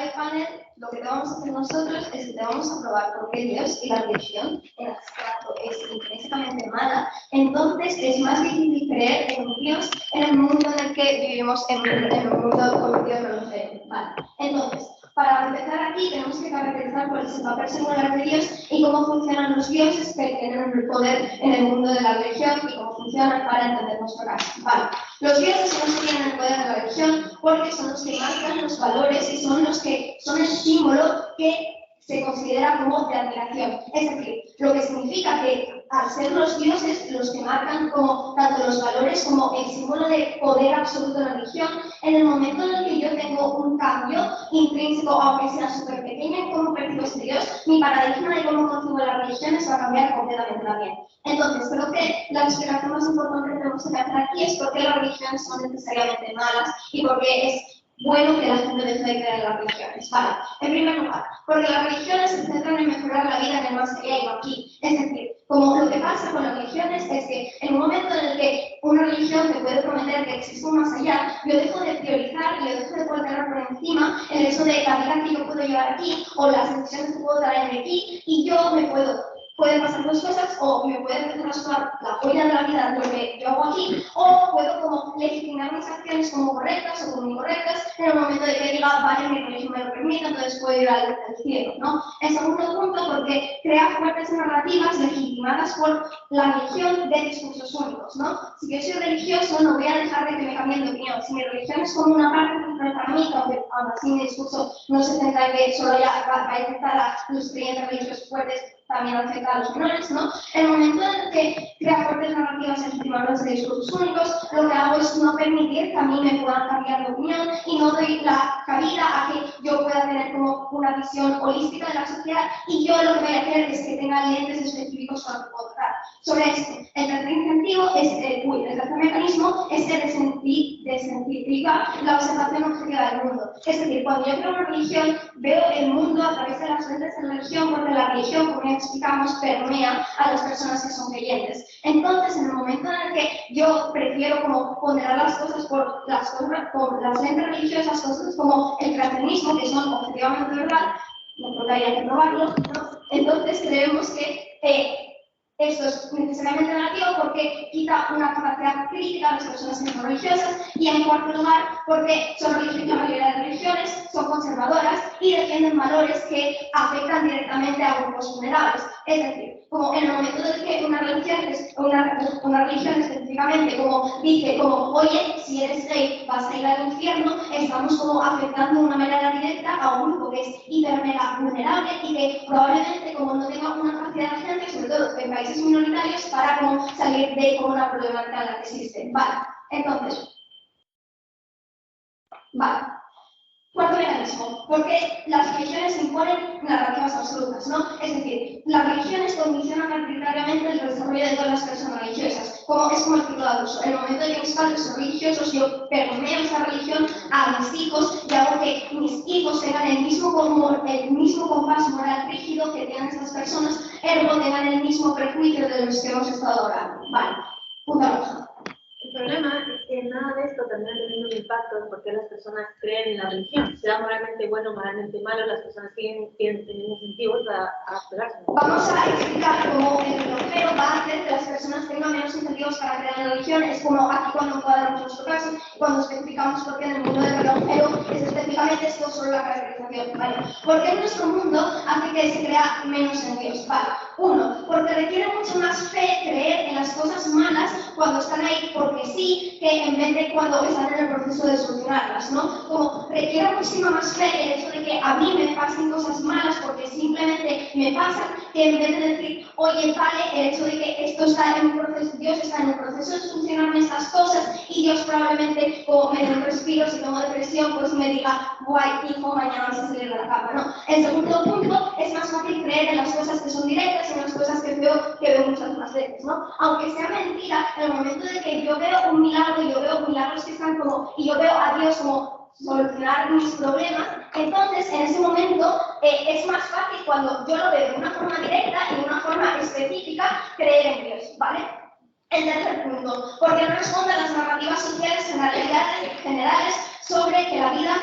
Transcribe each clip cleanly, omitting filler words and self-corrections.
de panel, lo que te vamos a hacer nosotros es que te vamos a probar por qué Dios y la religión en abstracto es intrínsecamente mala. Entonces es más difícil creer en un Dios en el mundo en el que vivimos, en un mundo con Dios no lo sé. Vale. Entonces, para empezar aquí tenemos que caracterizar cuál es el papel singular de Dios y cómo funcionan los dioses que tienen el poder en el mundo de la religión y cómo funcionan para entender nuestro caso. Vale. Los dioses son los que tienen el poder de la religión porque son los que marcan los valores y son los que son el símbolo que se considera como de admiración. Es decir, lo que significa que al ser los dioses los que marcan como tanto los valores como el símbolo de poder absoluto de la religión, en el momento en el que yo tengo un cambio intrínseco, aunque sea súper pequeño en cómo percibo ese Dios, mi paradigma de cómo concibo las religiones va a cambiar completamente también. Entonces, creo que la explicación más importante que tenemos que hacer aquí es por qué las religiones son necesariamente malas y por qué es bueno que la gente deje de creer en las religiones. Vale, en primer lugar, porque las religiones se centran en mejorar la vida en el más allá y no aquí. Es decir, como lo que pasa con las religiones es que en un momento en el que una religión te puede prometer que existe un más allá, yo dejo de priorizar y yo dejo de poner por encima el hecho de la vida que yo puedo llevar aquí o las decisiones que puedo traer de aquí y yo me pueden pasar dos cosas, o me puede empezar a sudar la polla de la vida lo que yo hago aquí, o puedo como legitimar mis acciones como correctas o como incorrectas en el momento de que diga, vale, mi religión me lo permite, entonces puedo ir al cielo, ¿no? En segundo punto, porque crea fuertes narrativas legitimadas por la religión de discursos únicos, ¿no? Si yo soy religioso, no voy a dejar de que me cambien de opinión. Si mi religión es como una parte central para mí, aunque aún así mi discurso no se centra en que solo va a afectar a los creyentes religiosos fuertes, también afecta a los menores, ¿no? En el momento en el que crea fuertes narrativas legitimadas de discursos únicos, lo que hago es no permitir que a mí me puedan cambiar de opinión y no doy la cabida a que yo pueda tener como una visión holística de la sociedad y yo lo que voy a hacer es que tenga lentes específicos para poder dar. Sobre esto, el tercer incentivo es el tercer mecanismo es que descentrifica la observación objetiva del mundo. Es decir, cuando yo creo una religión, veo el mundo a través de las lentes de la religión, porque la religión, como ya explicamos, permea a las personas que son creyentes. Entonces, en el momento en el que yo prefiero como ponderar las cosas por las lentes religiosas, cosas como el creacionismo, que son objetivamente verdad, no creo que haya que probarlo, ¿no? Entonces creemos que esto es necesariamente negativo porque quita una capacidad crítica a las personas que son religiosas y en cuarto lugar porque la mayoría de religiones son conservadoras y defienden valores que afectan directamente a grupos vulnerables. Es decir, como en el momento en el que una religión específicamente como dice como, oye, si eres gay vas a ir al infierno, estamos como afectando de una manera directa a un grupo que es hiper mega vulnerable y que probablemente como no tenga una capacidad de gente, sobre todo en países minoritarios, para como salir de como una problemática en la que existe. Vale, entonces, vale. Cuarto mecanismo, porque las religiones imponen narrativas absolutas, ¿no? Es decir, las religiones condicionan arbitrariamente el desarrollo de todas las personas religiosas, como es como el ciclo de abuso. En el momento de que mis padres son religiosos, yo permeo esa religión a mis hijos y hago que mis hijos tengan el mismo compás moral rígido que tienen estas personas, ergo tengan el mismo prejuicio de los que hemos estado hablando. Vale, punto roja. El problema es que nada de esto termina teniendo un impacto en por qué las personas creen en la religión. Sea moralmente bueno o moralmente malo, las personas tienen incentivos a pegarse. Vamos a explicar cómo el relojero va a hacer que las personas tengan menos incentivos para creer en la religión. Es como aquí cuando encuadramos nuestro caso, cuando especificamos por qué en el mundo del relojero es específicamente esto sobre la caracterización. ¿Vale? Porque en nuestro mundo hace que se crea menos en Dios. ¿Vale? Uno, porque requiere mucho más fe creer en las cosas malas cuando están ahí porque sí, que en vez de cuando están en el proceso de solucionarlas, ¿no? Como requiere muchísima más fe el hecho de que a mí me pasen cosas malas porque simplemente me pasan, que en vez de decir, oye, vale, el hecho de que esto está en un proceso, Dios está en un proceso de solucionarme estas cosas y Dios probablemente, como me dé un respiro, si tengo depresión, pues me diga, guay, hijo, mañana vas a salir de la cama, ¿no? El segundo punto, es más fácil creer en las cosas que son directas y en las cosas que veo muchas más veces, ¿no? Aunque sea mentira, en el momento de que yo veo un milagro, yo veo milagros que están como, y yo veo a Dios como solucionar mis problemas, entonces en ese momento es más fácil cuando yo lo veo de una forma directa y de una forma específica creer en Dios, ¿vale? El tercer punto, porque no responde a las narrativas sociales generales sobre la vida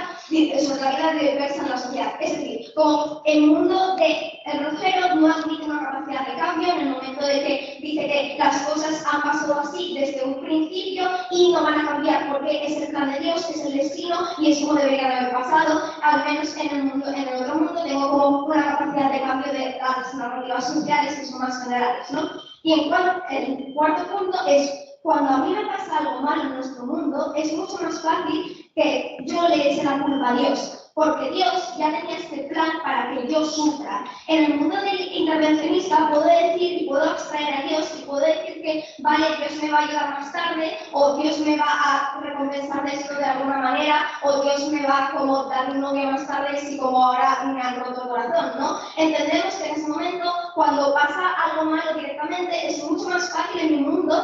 diversa en la sociedad. capacidad. Es decir, como el mundo del rojero no admite una capacidad de cambio en el momento de que dice que las cosas han pasado así desde un principio y no van a cambiar porque es el plan de Dios, es el destino y es como deberían haber pasado. Al menos en el otro mundo tengo como una capacidad de cambio de las narrativas sociales que son más generales, ¿no? Y el cuarto punto es, cuando a mí me pasa algo malo en nuestro mundo, es mucho más fácil que yo le eche la culpa a Dios, porque Dios ya tenía este plan para que yo sufra. En el mundo del intervencionista puedo decir y puedo abstraer a Dios y puedo decir que, vale, Dios me va a ayudar más tarde, o Dios me va a recompensar de esto de alguna manera, o Dios me va a como dar un novio más tarde si como ahora me han roto el corazón, ¿no? Entendemos que en ese momento, cuando pasa algo malo directamente, es mucho más fácil en mi mundo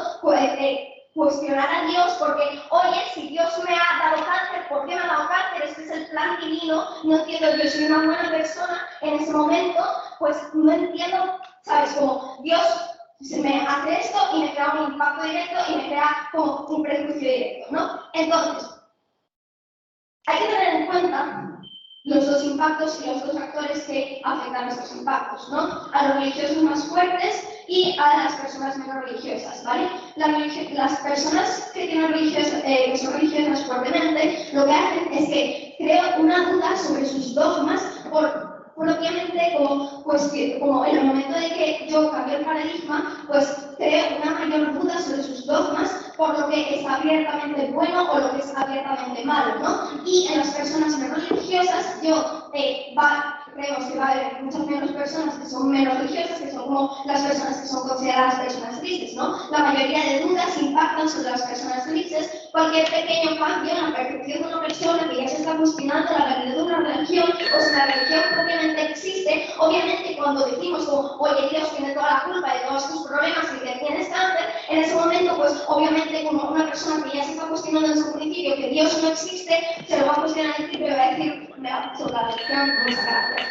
cuestionar a Dios porque, oye, si Dios me ha dado cáncer, ¿por qué me ha dado cáncer? Este es el plan divino, no entiendo, yo soy una buena persona en ese momento, pues no entiendo, ¿sabes? Como Dios se me hace esto y me crea un impacto directo y me crea como un prejuicio directo, ¿no? Entonces, hay que tener en cuenta los dos impactos y los dos factores que afectan estos impactos, ¿no? A los religiosos más fuertes y a las personas menos religiosas, ¿vale? Las personas que son religiosas fuertemente, lo que hacen es que crean una duda sobre sus dogmas propiamente como en el momento de que yo cambio el paradigma, pues creo una mayor duda sobre sus dogmas por lo que es abiertamente bueno o lo que es abiertamente malo, ¿no? Y en las personas menos religiosas, yo creo que va a haber muchas menos personas que son menos religiosas, que son como las personas que son consideradas personas grises, ¿no? La mayoría de dudas impactan sobre las personas grises. Cualquier pequeño cambio en la percepción de una persona que ya se está cuestionando la realidad de una religión o si la religión propiamente existe, obviamente cuando decimos como, oye, Dios tiene toda la culpa de todos tus problemas y que tienes cáncer, en ese momento, pues obviamente como una persona que ya se está cuestionando en su principio que Dios no existe, se lo va a cuestionar al principio y va a decir, me ha hecho la religión, muchas gracias.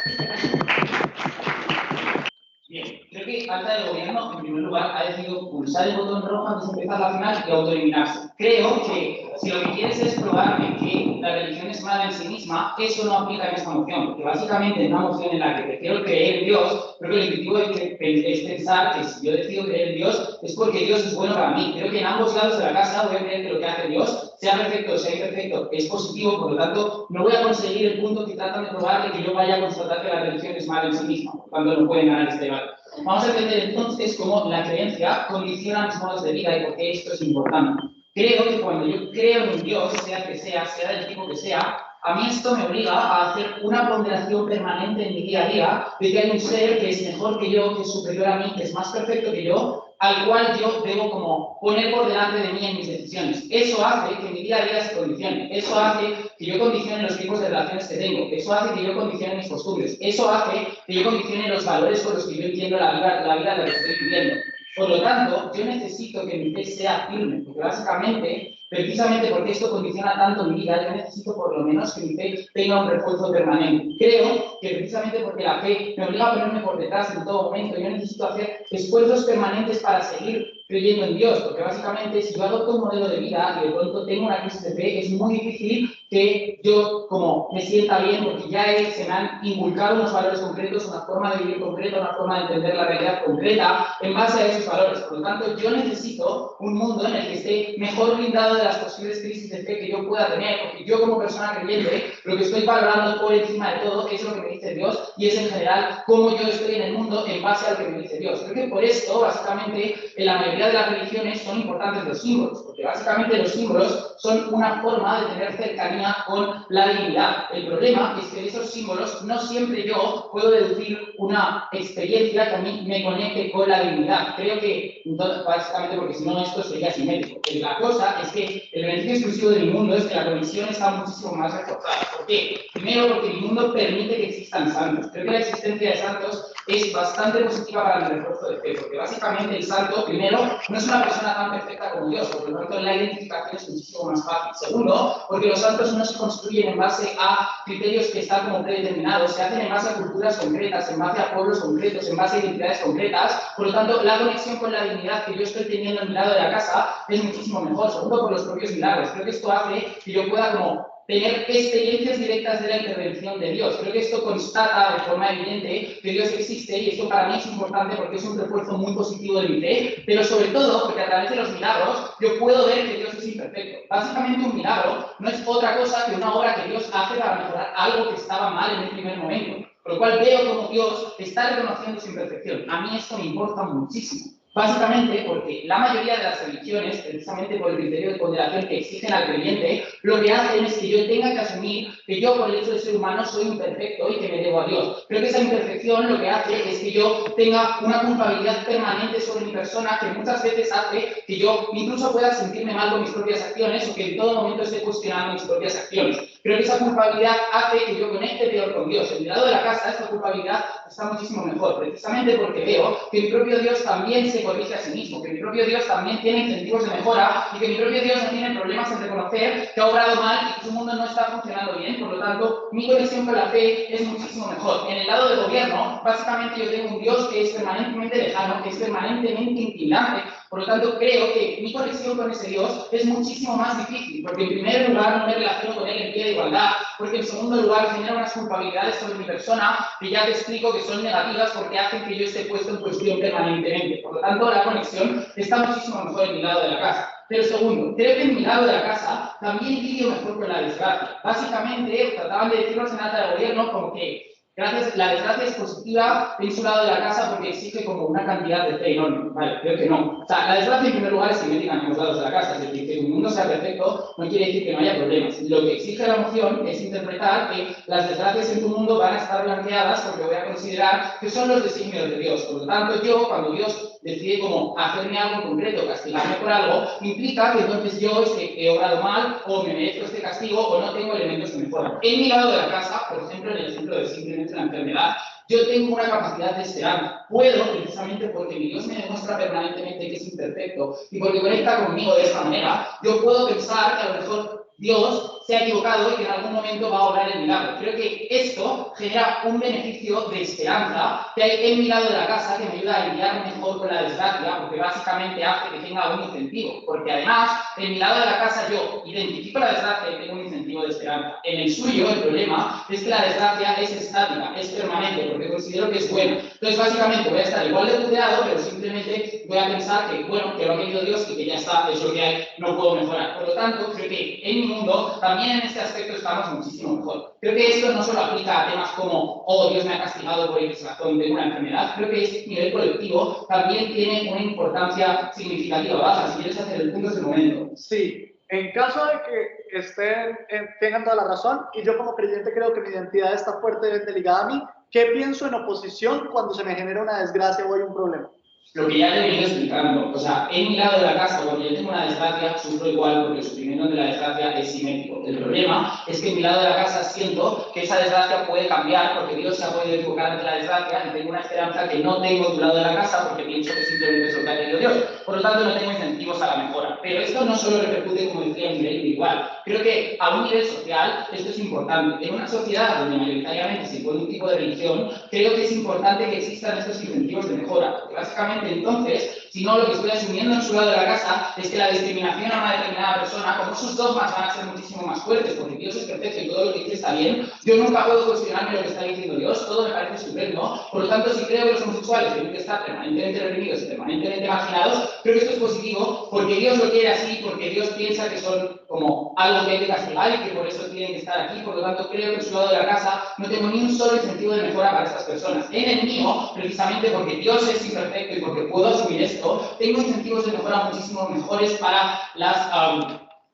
Bien, creo que Alta del Gobierno, en primer lugar, ha decidido pulsar el botón rojo antes de empezar la final y autoeliminarse. Creo que si lo que quieres es probarme que la religión es mala en sí misma, eso no aplica en esta moción, porque básicamente en una moción en la que prefiero creer en Dios, creo que el intuitivo es pensar que si yo decido creer en Dios es porque Dios es bueno para mí. Creo que en ambos lados de la casa voy a creer que lo que hace Dios, sea perfecto o sea imperfecto, es positivo, por lo tanto, no voy a conseguir el punto que tratan de probar de que yo vaya a constatar que la religión es mala en sí misma, cuando no pueden ganar este debate. Vamos a entender entonces cómo la creencia condiciona mis modos de vida y por qué esto es importante. Creo que cuando yo creo en un Dios, sea el que sea del tipo que sea, a mí esto me obliga a hacer una ponderación permanente en mi día a día de que hay un ser que es mejor que yo, que es superior a mí, que es más perfecto que yo, al cual yo debo como poner por delante de mí en mis decisiones. Eso hace que mi día a día se condicione. Eso hace que yo condicione los tipos de relaciones que tengo. Eso hace que yo condicione mis costumbres. Eso hace que yo condicione los valores con los que yo entiendo la vida en la que estoy viviendo. Por lo tanto, yo necesito que mi fe sea firme, porque básicamente, precisamente porque esto condiciona tanto mi vida, yo necesito por lo menos que mi fe tenga un refuerzo permanente. Creo que precisamente porque la fe me obliga a ponerme por detrás en todo momento, yo necesito hacer esfuerzos permanentes para seguir creyendo en Dios, porque básicamente si yo adopto un modelo de vida y de pronto tengo una crisis de fe, es muy difícil que yo como me sienta bien, porque ya se me han inculcado unos valores concretos, una forma de vivir concreta, una forma de entender la realidad concreta en base a esos valores. Por lo tanto, yo necesito un mundo en el que esté mejor blindado de las posibles crisis de fe que yo pueda tener, porque yo como persona creyente, lo que estoy valorando por encima de todo es lo que me dice Dios y es en general cómo yo estoy en el mundo en base a lo que me dice Dios. Creo que por esto, básicamente, en la mayoría de las religiones son importantes los símbolos, porque básicamente los símbolos son una forma de tener cercanía con la divinidad. El problema es que de esos símbolos no siempre yo puedo deducir una experiencia que a mí me conecte con la divinidad. Creo que, básicamente, porque si no esto sería simétrico. La cosa es que el beneficio exclusivo de mi mundo es que la conexión está muchísimo más reforzada. ¿Por qué? Primero, porque mi mundo permite que existan santos. Creo que la existencia de santos es bastante positiva para el refuerzo de fe, porque básicamente el santo, primero, no es una persona tan perfecta como Dios, por lo tanto la identificación es muchísimo más fácil. Segundo, porque los santos no se construyen en base a criterios que están como predeterminados, se hacen en base a culturas concretas, en base a pueblos concretos, en base a identidades concretas, por lo tanto la conexión con la divinidad que yo estoy teniendo en mi lado de la casa es muchísimo mejor. Segundo, por los propios milagros. Creo que esto hace que yo pueda como tener experiencias directas de la intervención de Dios. Creo que esto constata de forma evidente que Dios existe y esto para mí es importante porque es un refuerzo muy positivo de mi fe, pero sobre todo porque a través de los milagros yo puedo ver que Dios es imperfecto. Básicamente un milagro no es otra cosa que una obra que Dios hace para mejorar algo que estaba mal en el primer momento. Por lo cual veo como Dios está reconociendo su imperfección. A mí esto me importa muchísimo. Básicamente porque la mayoría de las religiones, precisamente por el criterio de ponderación que exigen al creyente, lo que hacen es que yo tenga que asumir que yo, por el hecho de ser humano, soy imperfecto y que me debo a Dios. Creo que esa imperfección lo que hace es que yo tenga una culpabilidad permanente sobre mi persona que muchas veces hace que yo incluso pueda sentirme mal con mis propias acciones o que en todo momento esté cuestionando mis propias acciones. Creo que esa culpabilidad hace que yo conecte peor con Dios. En mi lado de la casa, esta culpabilidad está muchísimo mejor, precisamente porque veo que mi propio Dios también se corrige a sí mismo, que mi propio Dios también tiene incentivos de mejora y que mi propio Dios no tiene problemas en reconocer que ha obrado mal y que su mundo no está funcionando bien. Por lo tanto, mi conexión con la fe es muchísimo mejor. En el lado del gobierno, básicamente yo tengo un Dios que es permanentemente lejano, que es permanentemente intimidante. Por lo tanto, creo que mi conexión con ese Dios es muchísimo más difícil, porque en primer lugar no me relaciono con Él en pie de igualdad, porque en segundo lugar genera unas culpabilidades sobre mi persona que ya te explico que son negativas porque hacen que yo esté puesto en cuestión permanentemente. Por lo tanto, la conexión está muchísimo mejor en mi lado de la casa. Pero segundo, creo que en mi lado de la casa también lidio mejor con la desgracia. Básicamente, trataban de decirnos en alta de gobierno como que la desgracia es positiva en su lado de la casa porque exige como una cantidad de fe enorme. Vale, creo que no. O sea, la desgracia en primer lugar es simétrica en ambos lados de la casa. Es decir, que un mundo sea perfecto no quiere decir que no haya problemas. Lo que exige la moción es interpretar que las desgracias en tu mundo van a estar blanqueadas porque voy a considerar que son los designios de Dios. Por lo tanto, yo, cuando Dios decide como hacerme algo concreto, castigarme por algo, implica que entonces yo es que he obrado mal o me merezco este castigo o no tengo elementos que mejoran. En mi lado de la casa, por ejemplo, en el ejemplo de simplemente la enfermedad, yo tengo una capacidad de esperanza. Puedo, precisamente porque mi Dios me demuestra permanentemente que es imperfecto y porque conecta conmigo de esta manera, yo puedo pensar que a lo mejor Dios se ha equivocado y que en algún momento va a obrar el milagro. Creo que esto genera un beneficio de esperanza que hay en mi lado de la casa que me ayuda a lidiar mejor con la desgracia, porque básicamente hace que tenga un incentivo. Porque además, en mi lado de la casa yo identifico la desgracia y tengo un incentivo de esperanza. En el suyo, el problema es que la desgracia es estática, es permanente, porque considero que es buena. Entonces, básicamente voy a estar igual de puteado, pero simplemente voy a pensar que, bueno, que lo ha querido Dios y que ya está, es lo que hay, no puedo mejorar. Por lo tanto, creo que en mi mundo también en este aspecto estamos muchísimo mejor. Creo que esto no solo aplica a temas como, oh, Dios me ha castigado por X razón, tengo una enfermedad. Creo que este nivel colectivo también tiene una importancia significativa. Baja, si quieres hacer el punto es el momento. Sí. En caso de que tengan toda la razón, y yo como creyente creo que mi identidad está fuertemente ligada a mí, ¿qué pienso en oposición cuando se me genera una desgracia o hay un problema? Lo que ya te he venido explicando, o sea, en mi lado de la casa, cuando yo tengo una desgracia, sufro igual porque el sufrimiento de la desgracia es simétrico. El problema es que en mi lado de la casa siento que esa desgracia puede cambiar porque Dios se ha podido equivocar ante la desgracia y tengo una esperanza que no tengo en tu lado de la casa porque pienso que simplemente es lo que ha querido Dios. Por lo tanto, no tengo incentivos a la mejora. Pero esto no solo repercute, como decía, a un nivel individual. Creo que a un nivel social esto es importante. En una sociedad donde mayoritariamente se impone un tipo de religión, creo que es importante que existan estos incentivos de mejora. Porque básicamente, entonces, si no, lo que estoy asumiendo en su lado de la casa es que la discriminación a una determinada persona, como sus dogmas van a ser muchísimo más fuertes, porque Dios es perfecto y todo lo que dice está bien, yo nunca puedo cuestionarme lo que está diciendo Dios, todo me parece estupendo. Por lo tanto, si creo que los homosexuales tienen que estar permanentemente reprimidos y permanentemente marginados, creo que esto es positivo porque Dios lo quiere así, porque Dios piensa que son como algo que hay que castigar y que por eso tienen que estar aquí. Por lo tanto, creo que en su lado de la casa no tengo ni un solo incentivo de mejora para estas personas. En el mío, precisamente porque Dios es imperfecto y porque puedo asumir esto, tengo incentivos de mejora muchísimo mejores para las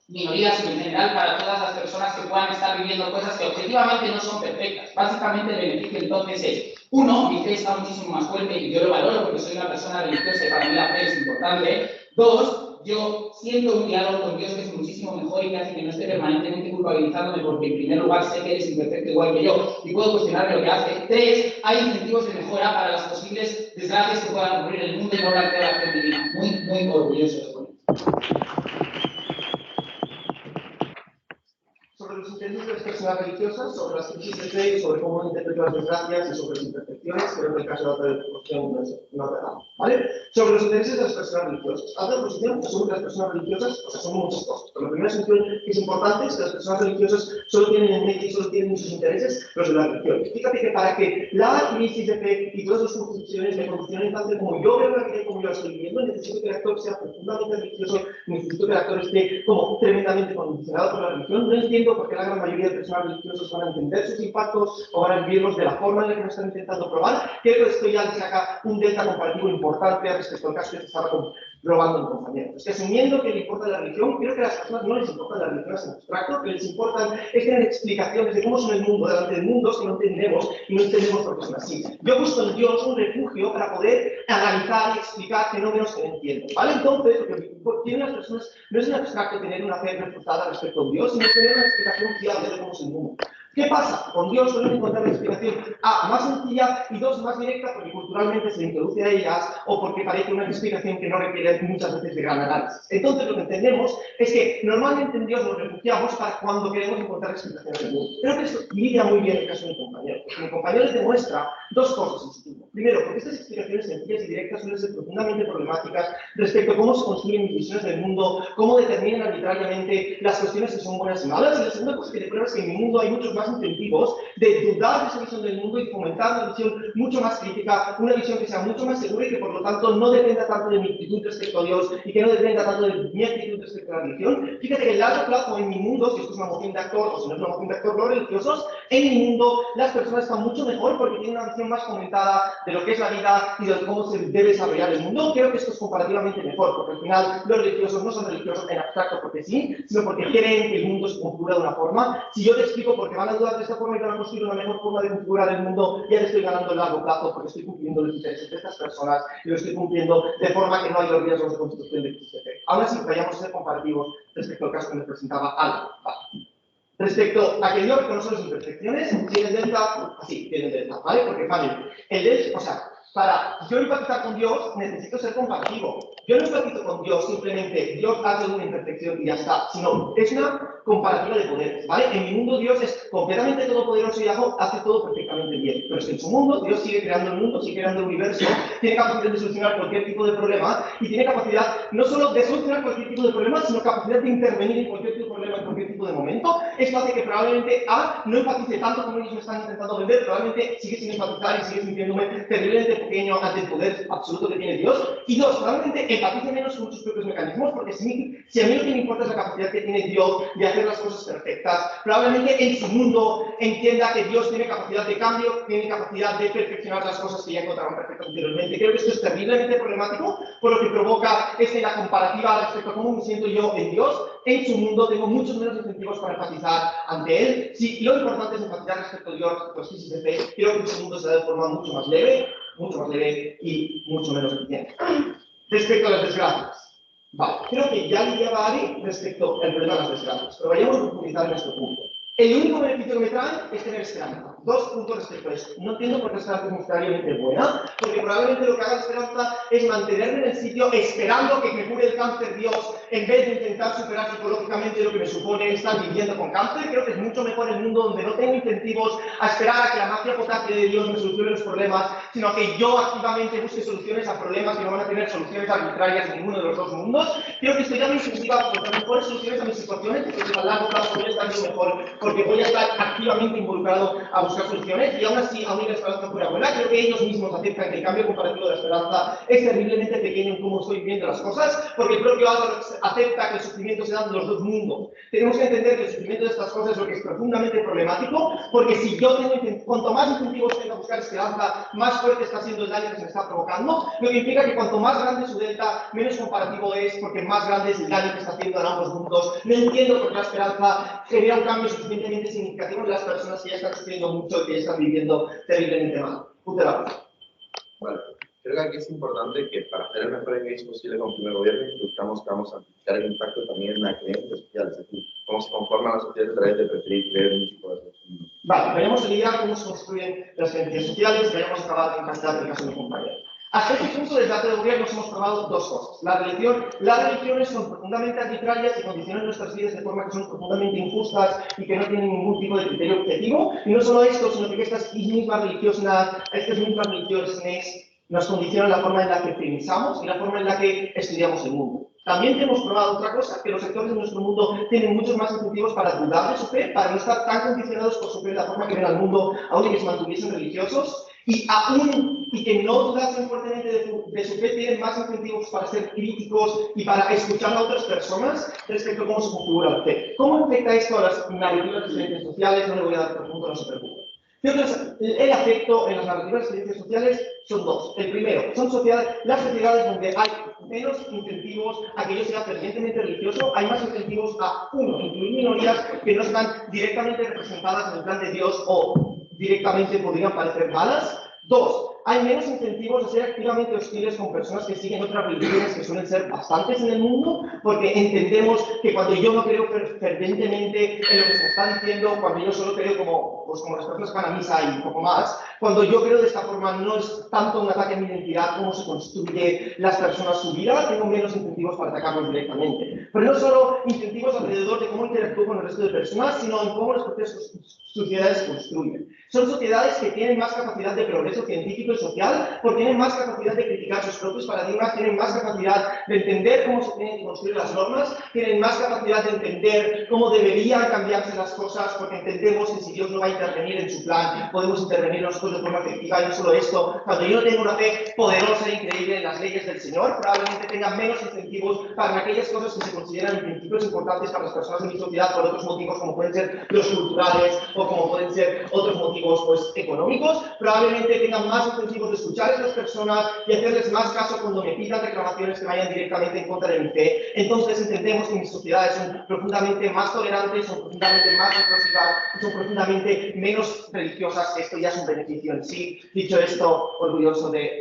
minorías y en general para todas las personas que puedan estar viviendo cosas que objetivamente no son perfectas. Básicamente el beneficio entonces es, uno, mi fe está muchísimo más fuerte y yo lo valoro porque soy una persona religiosa y para mí la fe es importante. Dos, yo siento un diálogo con Dios que es muchísimo mejor y que hace que no esté permanentemente culpabilizándome porque en primer lugar sé que eres imperfecto igual que yo y puedo cuestionar lo que hace. Tres, hay incentivos de mejora para las posibles desgracias que puedan ocurrir en el mundo y no blanquear la acción divina. Muy orgulloso de esto. Sobre los incentivos de personas religiosas, sobre las crisis de fe, sobre cómo interpretar las desgracias y sobre las imperfecciones, creo que el caso de la oposición no es verdad, ¿vale? Sobre los intereses de las personas religiosas. La oposición asume que las personas religiosas, o sea, son muchas cosas, pero la primera asunción que es importante es que las personas religiosas solo tienen en mente y solo tienen sus intereses los de la religión. Fíjate que para que la crisis de fe y todas sus concepciones me condicionen tanto como yo veo la vida y como yo la estoy viviendo, necesito que el actor sea profundamente religioso, necesito que el actor esté como tremendamente condicionado por la religión. No entiendo por qué la gran mayoría de personas religiosas van a entender sus impactos o van a vivirlos de la forma en la que lo están intentando probar. Creo que esto ya le saca un delta comparativo importante respecto al caso que se estaba probando en compañeros. Es que asumiendo que le importa la religión, creo que a las personas no les importan las religiones en abstracto, que les importan es tener explicaciones de cómo son el mundo, delante del mundo, que no entendemos y no entendemos por qué son así. Yo he puesto en Dios un refugio para poder analizar y explicar fenómenos que no entiendo, ¿vale? Entonces, lo que tienen las personas no es en abstracto tener una fe reforzada respecto a Dios, sino tener una explicación fiable de cómo es el mundo. ¿Qué pasa? Con Dios suelen encontrar una explicación A, más sencilla y dos, más directa porque culturalmente se introduce a ellas o porque parece una explicación que no requiere muchas veces de gran análisis. Entonces lo que entendemos es que normalmente en Dios nos refugiamos para cuando queremos encontrar explicaciones del mundo. Creo que esto lidia muy bien el caso de mi compañero. Porque mi compañero les demuestra dos cosas en su turno. Primero, porque estas explicaciones sencillas y directas suelen ser profundamente problemáticas respecto a cómo se construyen mis visiones del mundo, cómo determinan arbitrariamente las cuestiones que son buenas y malas. Y la segunda cosa que te prueba es que en mi mundo hay muchos más incentivos de dudar de esa visión del mundo y fomentar una visión mucho más crítica, una visión que sea mucho más segura y que por lo tanto no dependa tanto de mi actitud respecto a Dios y que no dependa tanto de mi actitud respecto a la religión. Fíjate que en largo plazo en mi mundo, si esto es una moción de actor o si no es una moción de actor, no religiosos, en mi mundo las personas están mucho mejor porque tienen una visión más fomentada de lo que es la vida y de cómo se debe desarrollar el mundo. Creo que esto es comparativamente mejor porque al final los religiosos no son religiosos en abstracto porque sí, sino porque creen que el mundo se configura de una forma. Si yo te explico por qué van a dudar de esta forma y van a construir una mejor forma de configurar el mundo, ya le estoy ganando el largo plazo porque estoy cumpliendo los intereses de estas personas y lo estoy cumpliendo de forma que no hay los riesgos de construcción de XTP. Ahora sí, vayamos a ser comparativos respecto al caso que me presentaba Alba. Respecto a que Dios reconoce las imperfecciones, tiene el delta, así, tiene el delta, ¿vale? Porque, vale, el delta, o sea, para yo empatizar con Dios, necesito ser comparativo. Yo no empatizo con Dios simplemente, Dios hace una imperfección y ya está, sino es una comparativa de poderes, ¿vale? En mi mundo Dios es completamente todopoderoso y hace todo perfectamente bien. Pero es que en su mundo, Dios sigue creando el mundo, sigue creando el universo, tiene capacidad de solucionar cualquier tipo de problema y tiene capacidad no solo de solucionar cualquier tipo de problema, sino capacidad de intervenir en cualquier tipo de problema, en cualquier tipo de momento. Esto hace que probablemente A no empatice tanto como ellos me están intentando vender, probablemente sigue sin empatizar y sigue sintiéndome terriblemente pequeño ante el poder absoluto que tiene Dios. Y dos, probablemente empatice menos con sus propios mecanismos, porque si a mí lo que me importa es la capacidad que tiene Dios de hacer las cosas perfectas, probablemente en su mundo entienda que Dios tiene capacidad de cambio, tiene capacidad de perfeccionar las cosas que ya encontraron perfectas anteriormente. Creo que esto es terriblemente problemático, por lo que provoca es que la comparativa respecto a cómo me siento yo en Dios, en su mundo tengo muchos menos incentivos para empatizar ante Él. Si lo importante es empatizar respecto a Dios, pues sí, se ve, creo que en su mundo se da de forma mucho más leve y mucho menos eficiente. Respecto a las desgracias. Vale, creo que ya lidiaba Ari respecto al problema de las desgracias, pero vayamos a profundizar en este punto. El único beneficio que me trae es tener esperanza. Dos puntos respecto a eso. No entiendo por qué esperanza es necesariamente buena, porque probablemente lo que haga la esperanza es mantenerme en el sitio esperando que me cure el cáncer Dios, en vez de intentar superar psicológicamente lo que me supone estar viviendo con cáncer. Creo que es mucho mejor el mundo donde no tengo incentivos a esperar a que la magia potable de Dios me solucione los problemas, sino que yo activamente busque soluciones a problemas que no van a tener soluciones arbitrarias en ninguno de los dos mundos. Creo que esto ya me incentiva a encontrar mejores soluciones a mis situaciones, porque a largo plazo voy a estar yo mejor, porque voy a estar activamente involucrado a buscar soluciones, y aún así, aún la esperanza fuera buena, creo que ellos mismos aceptan que el cambio comparativo de la esperanza es terriblemente pequeño en cómo estoy viendo las cosas, porque el propio Álvaro acepta que el sufrimiento se da en los dos mundos. Tenemos que entender que el sufrimiento de estas cosas es lo que es profundamente problemático, porque si yo tengo, cuanto más incentivos tengo a buscar esperanza, más fuerte está siendo el daño que se me está provocando, lo que implica que cuanto más grande su delta, menos comparativo es, porque más grande es el daño que está haciendo en ambos mundos. No entiendo por qué la esperanza genera un cambio suficientemente significativo en las personas que ya están sufriendo mucho y que ya están viviendo terriblemente mal. Punto de la cosa. Vale. Creo que aquí es importante que para hacer el mejor engage posible con el primer gobierno, buscamos que vamos a amplificar el impacto también en la creencia social, es decir, cómo se conforman las sociedades a través de preferir creer un tipo de solución. Vale, vayamos a lidiar cómo se construyen las creencias sociales, vayamos a acabar en castar el caso de mi compañero. Hasta este punto, desde la teoría nos hemos probado dos cosas. Las religiones son profundamente arbitrarias y condicionan nuestras vidas de forma que son profundamente injustas y que no tienen ningún tipo de criterio objetivo. Y no solo esto, sino que estas mismas religiones nos condicionan la forma en la que pensamos y la forma en la que estudiamos el mundo. También hemos probado otra cosa, que los sectores de nuestro mundo tienen muchos más incentivos para dudar de su fe, para no estar tan condicionados por su fe, la forma que ven al mundo, aun que se mantuviesen religiosos, y que no dudasen fuertemente de su fe, tienen más incentivos para ser críticos y para escuchar a otras personas respecto a cómo se configura la fe. ¿Cómo afecta esto a las narrativas de ciencias sociales? No le voy a dar por punto, no se preocupe. El afecto en las narrativas de ciencias sociales son dos. El primero, son las sociedades donde hay menos incentivos a que yo sea fervientemente religioso, hay más incentivos a, uno, incluir minorías que no están directamente representadas en el plan de Dios o directamente podrían parecer malas. Dos, hay menos incentivos a ser activamente hostiles con personas que siguen otras religiones que suelen ser bastantes en el mundo, porque entendemos que cuando yo no creo fervientemente en lo que se me está diciendo, cuando yo solo creo como las personas que van a misa y un poco más, cuando yo creo de esta forma no es tanto un ataque a mi identidad, cómo se construye las personas su vida, tengo menos incentivos para atacarlos directamente. Pero no solo incentivos alrededor de cómo interactúo con el resto de personas, sino en cómo las propias sociedades se construyen. Son sociedades que tienen más capacidad de progreso científico y social, porque tienen más capacidad de criticar sus propios paradigmas, tienen más capacidad de entender cómo se tienen que construir las normas, tienen más capacidad de entender cómo deberían cambiarse las cosas, porque entendemos que si Dios no va a intervenir en su plan, podemos intervenir nosotros de forma efectiva. Y no solo esto, cuando yo no tengo una fe poderosa e increíble en las leyes del Señor, probablemente tenga menos incentivos para aquellas cosas que se consideran principios importantes para las personas de mi sociedad por otros motivos, como pueden ser los culturales o como pueden ser otros motivos económicos. Probablemente tengan más incentivos de escuchar a estas personas y hacerles más caso cuando me pidan reclamaciones que vayan directamente en contra de mi fe. Entonces entendemos que mis sociedades son profundamente más tolerantes, son profundamente más inclusivas, son profundamente menos religiosas. Esto ya es un beneficio en sí. Dicho esto, orgulloso de...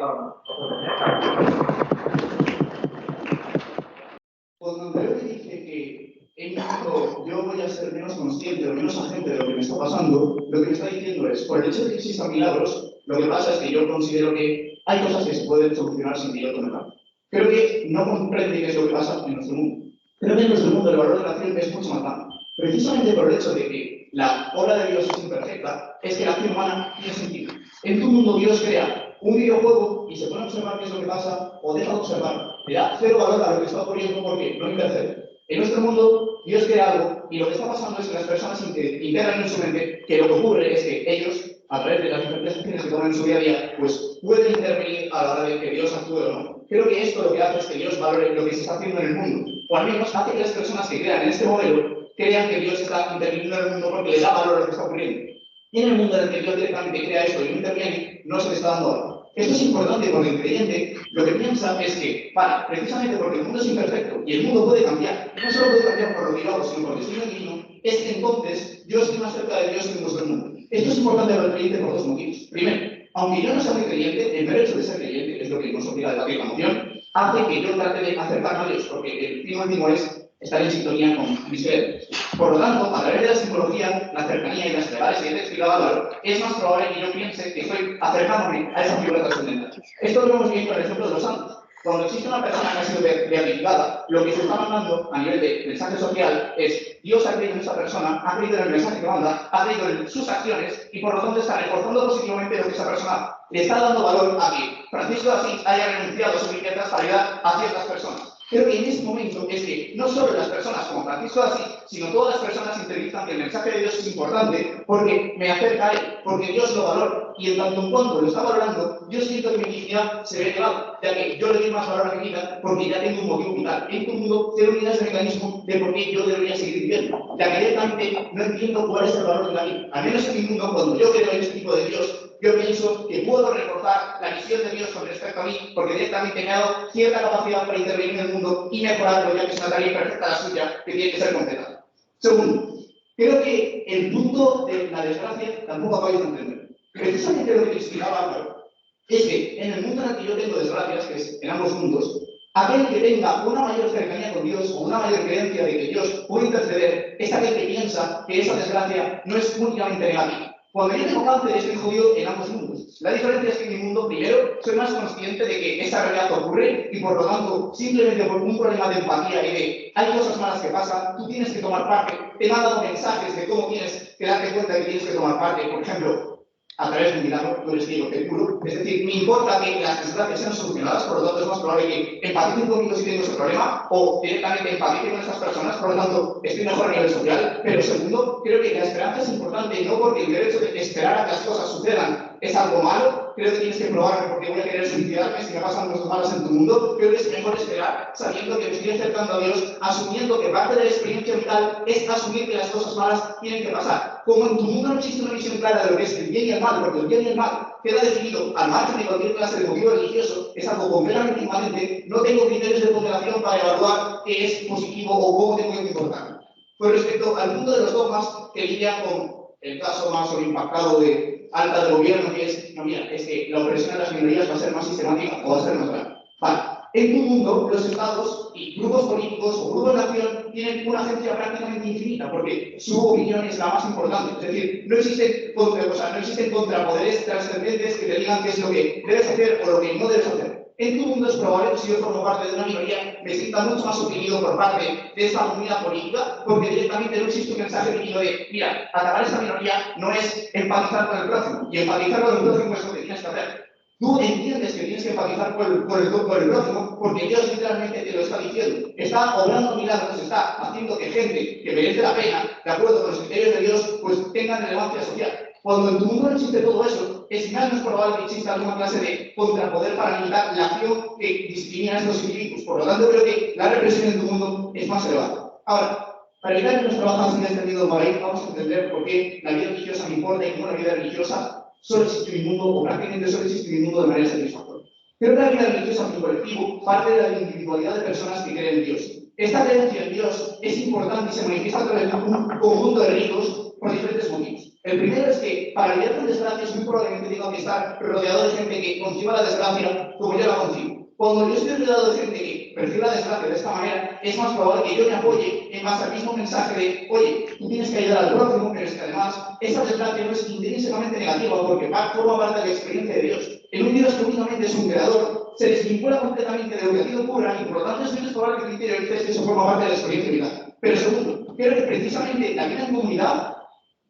Cuando Andreu dice que en mi mundo yo voy a ser menos consciente o menos agente de lo que me está pasando, lo que me está diciendo es, por el hecho de que existan milagros, lo que pasa es que yo considero que hay cosas que se pueden solucionar sin que yo tome parte. Creo que no comprende qué es lo que pasa en nuestro mundo. Creo que en nuestro mundo el valor de la acción es mucho más grande. Precisamente por el hecho de que la obra de Dios es imperfecta, es que la acción humana tiene sentido. En tu mundo Dios crea un videojuego y se pone a observar qué es lo que pasa o deja de observar. Le da cero valor a lo que está ocurriendo porque no intercede. En nuestro mundo Dios crea algo y lo que está pasando es que las personas integran en su mente que lo que ocurre es que ellos, a través de las diferentes acciones que toman en su día a día, pues pueden intervenir a la hora de que Dios actúe o no. Creo que esto lo que hace es que Dios valore lo que se está haciendo en el mundo, o al menos hace que las personas que crean en este modelo crean que Dios está interviniendo en el mundo porque le da valor a lo que está ocurriendo. Y en el mundo en el que Dios directamente crea esto y no interviene, no se le está dando valor. Esto es importante porque el creyente lo que piensa es que, vale, precisamente porque el mundo es imperfecto y el mundo puede cambiar, no solo puede cambiar por lo que yo hago, sino porque soy un divino, es que entonces yo estoy más cerca de Dios que el mundo. Esto es importante para el creyente por dos motivos. Primero, aunque yo no sea muy creyente, el mero hecho de ser creyente, que es lo que nos obliga a debatir la moción, hace que yo trate de acercarme a Dios, porque el fin último es estar en sintonía con mis creencias. Por lo tanto, a través de la simbología, la cercanía y las legales que te explicaba, es más probable que yo piense que estoy acercándome a esa figura trascendental. Esto lo hemos visto en el ejemplo de los santos. Cuando existe una persona que ha sido beatificada, lo que se está mandando a nivel de mensaje social es Dios ha creído en esa persona, ha creído en el mensaje que manda, ha creído en sus acciones y por lo tanto está reforzando positivamente lo que esa persona le está dando valor a que Francisco de Asís haya renunciado a sus riquezas para ayudar a ciertas personas. Creo que en este momento es que no solo las personas como Francisco de Asís, sino todas las personas interiorizan que el mensaje de Dios es importante porque me acerca a él, porque Dios lo valora. Y en tanto en cuanto lo está valorando, yo siento que mi dignidad se ve elevada, ya que yo le doy más valor a mi vida porque ya tengo un motivo vital. En tu mundo, cero unidades de mecanismo de por qué yo debería seguir viviendo, ya que directamente no entiendo cuál es el valor de la vida. Al menos en mi mundo, cuando yo creo en este tipo de Dios, yo pienso que puedo reforzar la visión de Dios con respecto a mí, porque directamente me ha dado cierta capacidad para intervenir en el mundo y mejorarlo, ya que es una tarea imperfecta la suya, que tiene que ser completada. Segundo, creo que el punto de la desgracia tampoco acabáis de entender. Precisamente lo que explicaba Álvaro es que en el mundo en el que yo tengo desgracias, que es en ambos mundos, aquel que tenga una mayor cercanía con Dios o una mayor creencia de que Dios puede interceder es aquel que piensa que esa desgracia no es únicamente negativa. Cuando yo tengo cáncer estoy jodido en ambos mundos. La diferencia es que en mi mundo, primero, soy más consciente de que esta realidad ocurre y por lo tanto, simplemente por un problema de empatía y de hay cosas malas que pasan, tú tienes que tomar parte. Te han dado mensajes de cómo tienes que darte cuenta de que tienes que tomar parte. Por ejemplo, a través de un milagro, tú eres ciego, te curo. Es decir, me importa que las desgracias sean solucionadas, por lo tanto es más probable que empaticen conmigo si tengo ese problema o directamente empatice con estas personas, por lo tanto estoy mejor a nivel social. Pero segundo, creo que la esperanza es importante, no porque el derecho de esperar a que las cosas sucedan es algo malo, creo que tienes que probarme porque voy a querer suicidarme si me pasan cosas malas en tu mundo. Creo que es mejor esperar sabiendo que me estoy acercando a Dios, asumiendo que parte de la experiencia vital es asumir que las cosas malas tienen que pasar. Como en tu mundo no existe una visión clara de lo que es el bien y el mal, porque el bien y el mal queda definido al margen de cualquier clase de motivo religioso, es algo completamente inmanente, no tengo criterios de ponderación para evaluar qué es positivo o cómo tengo que comportarme. Con respecto al mundo de los dogmas, que lidia con el caso más impactado de alta del gobierno, que es, no mira, es que la opresión de las minorías va a ser más sistemática o va a ser más grande. Vale. En tu mundo, los estados y grupos políticos o grupos de acción tienen una agencia prácticamente infinita, porque su opinión es la más importante. Es decir, no existen contrapoderes trascendentes que te digan qué es lo que debes hacer o lo que no debes hacer. En tu mundo es probable que si yo formo parte de una minoría me sienta mucho más oprimido por parte de esta comunidad política, porque directamente no existe un mensaje divino de, mira, atacar a esta minoría no es empatizar con el prójimo, y empatizar con el prójimo es lo que tienes que hacer. Tú entiendes que tienes que empatizar con el prójimo porque Dios literalmente te lo está diciendo. Está obrando milagros, está haciendo que gente que merece la pena, de acuerdo con los criterios de Dios, pues tenga relevancia social. Cuando en tu mundo no existe todo eso, es menos probable que exista alguna clase de contrapoder para limitar la acción que discrimina a estos individuos. Por lo tanto, creo que la represión en tu mundo es más elevada. Ahora, para evitar que nos trabajamos en este entendido Marín, vamos a entender por qué la vida religiosa me importa y cómo la vida religiosa solo existe en mi mundo, o prácticamente solo existe en mi mundo de manera satisfactoria. Creo que la vida religiosa en mi colectivo parte de la individualidad de personas que creen en Dios. Esta creencia en Dios es importante y se manifiesta a través de un conjunto de ritos por diferentes motivos. El primero es que para lidiar con desgracias muy probablemente tengo que estar rodeado de gente que conciba la desgracia como yo la concibo. Cuando yo estoy rodeado de gente que percibe la desgracia de esta manera, es más probable que yo me apoye en base al mismo mensaje de, oye, tú tienes que ayudar al prójimo, pero es que además esa desgracia no es intrínsecamente negativa porque forma parte de la experiencia de Dios. En un Dios que únicamente es un creador, se desvincula completamente de lo que a ti te ocurra y por lo tanto es menos probable que el criterio dices que eso forma parte de la experiencia vital. Pero segundo, creo que precisamente la vida en comunidad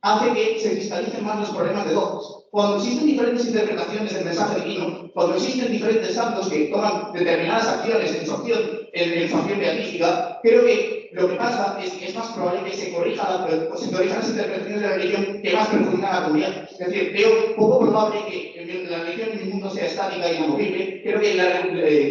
hace que se cristalicen más los problemas de dogmas. Cuando existen diferentes interpretaciones del mensaje divino, cuando existen diferentes santos que toman determinadas acciones en su acción beatífica, creo que lo que pasa es que es más probable que se corrijan las interpretaciones de la religión que más perjudican a la comunidad. Es decir, veo poco probable que la religión en mi mundo sea estática y inamovible. Creo que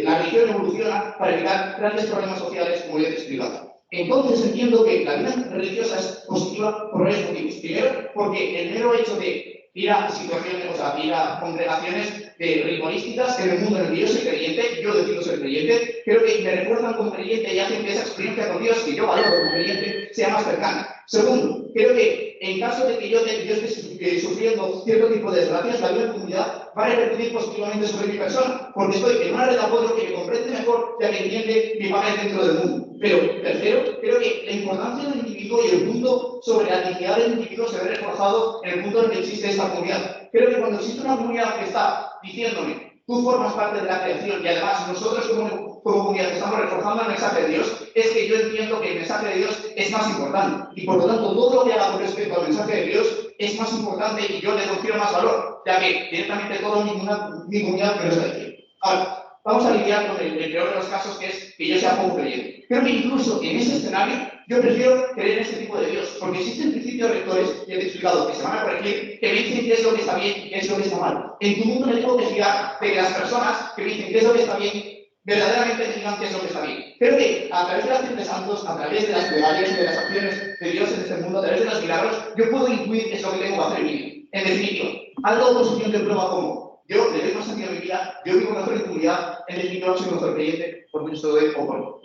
la religión evoluciona para evitar grandes problemas sociales, como ya te he explicado. Entonces entiendo que la vida religiosa es positiva por varios motivos. Primero, porque el mero hecho de ir a situaciones, o sea, ir a congregaciones ritualísticas en el mundo en el que yo soy creyente, yo decido ser creyente, creo que me refuerzan como creyente y hacen que esa experiencia con Dios, que yo valoro como creyente, sea más cercana. Segundo, creo que en caso de que yo esté sufriendo cierto tipo de desgracias, la vida en comunidad va a repercutir positivamente sobre mi persona, porque estoy en una red de apoyo que me comprende mejor ya que entiende mi papel dentro del mundo. Pero, tercero, creo que la importancia del individuo y el punto sobre la dignidad del individuo se ve reforzado en el punto en el que existe esta comunidad. Creo que cuando existe una comunidad que está diciéndome, tú formas parte de la creación y además nosotros como comunidad estamos reforzando el mensaje de Dios, es que yo entiendo que el mensaje de Dios es más importante. Y por lo tanto, todo lo que haga con respecto al mensaje de Dios es más importante y yo le confiero más valor, ya que directamente toda mi comunidad me lo está diciendo. Ahora, vamos a lidiar con el peor de los casos, que es que yo sea poco creyente. Creo que incluso en ese escenario yo prefiero creer en este tipo de Dios, porque existen principios rectores, ya te he explicado, que se van a corregir, que me dicen qué es lo que está bien y qué es lo que está mal. En tu mundo me tengo que fiar de que las personas que me dicen qué es lo que está bien, verdaderamente me digan qué es lo que está bien. Creo que a través de la acción de santos, a través de las plegarias, de las acciones de Dios en este mundo, a través de los milagros, yo puedo intuir qué es lo que tengo que hacer en mi vida. En definitiva, algo de oposición que prueba como yo le doy más sentido a mi vida, yo vivo mejor en comunidad, en definitiva soy mejor creyente, por mucho de o por no.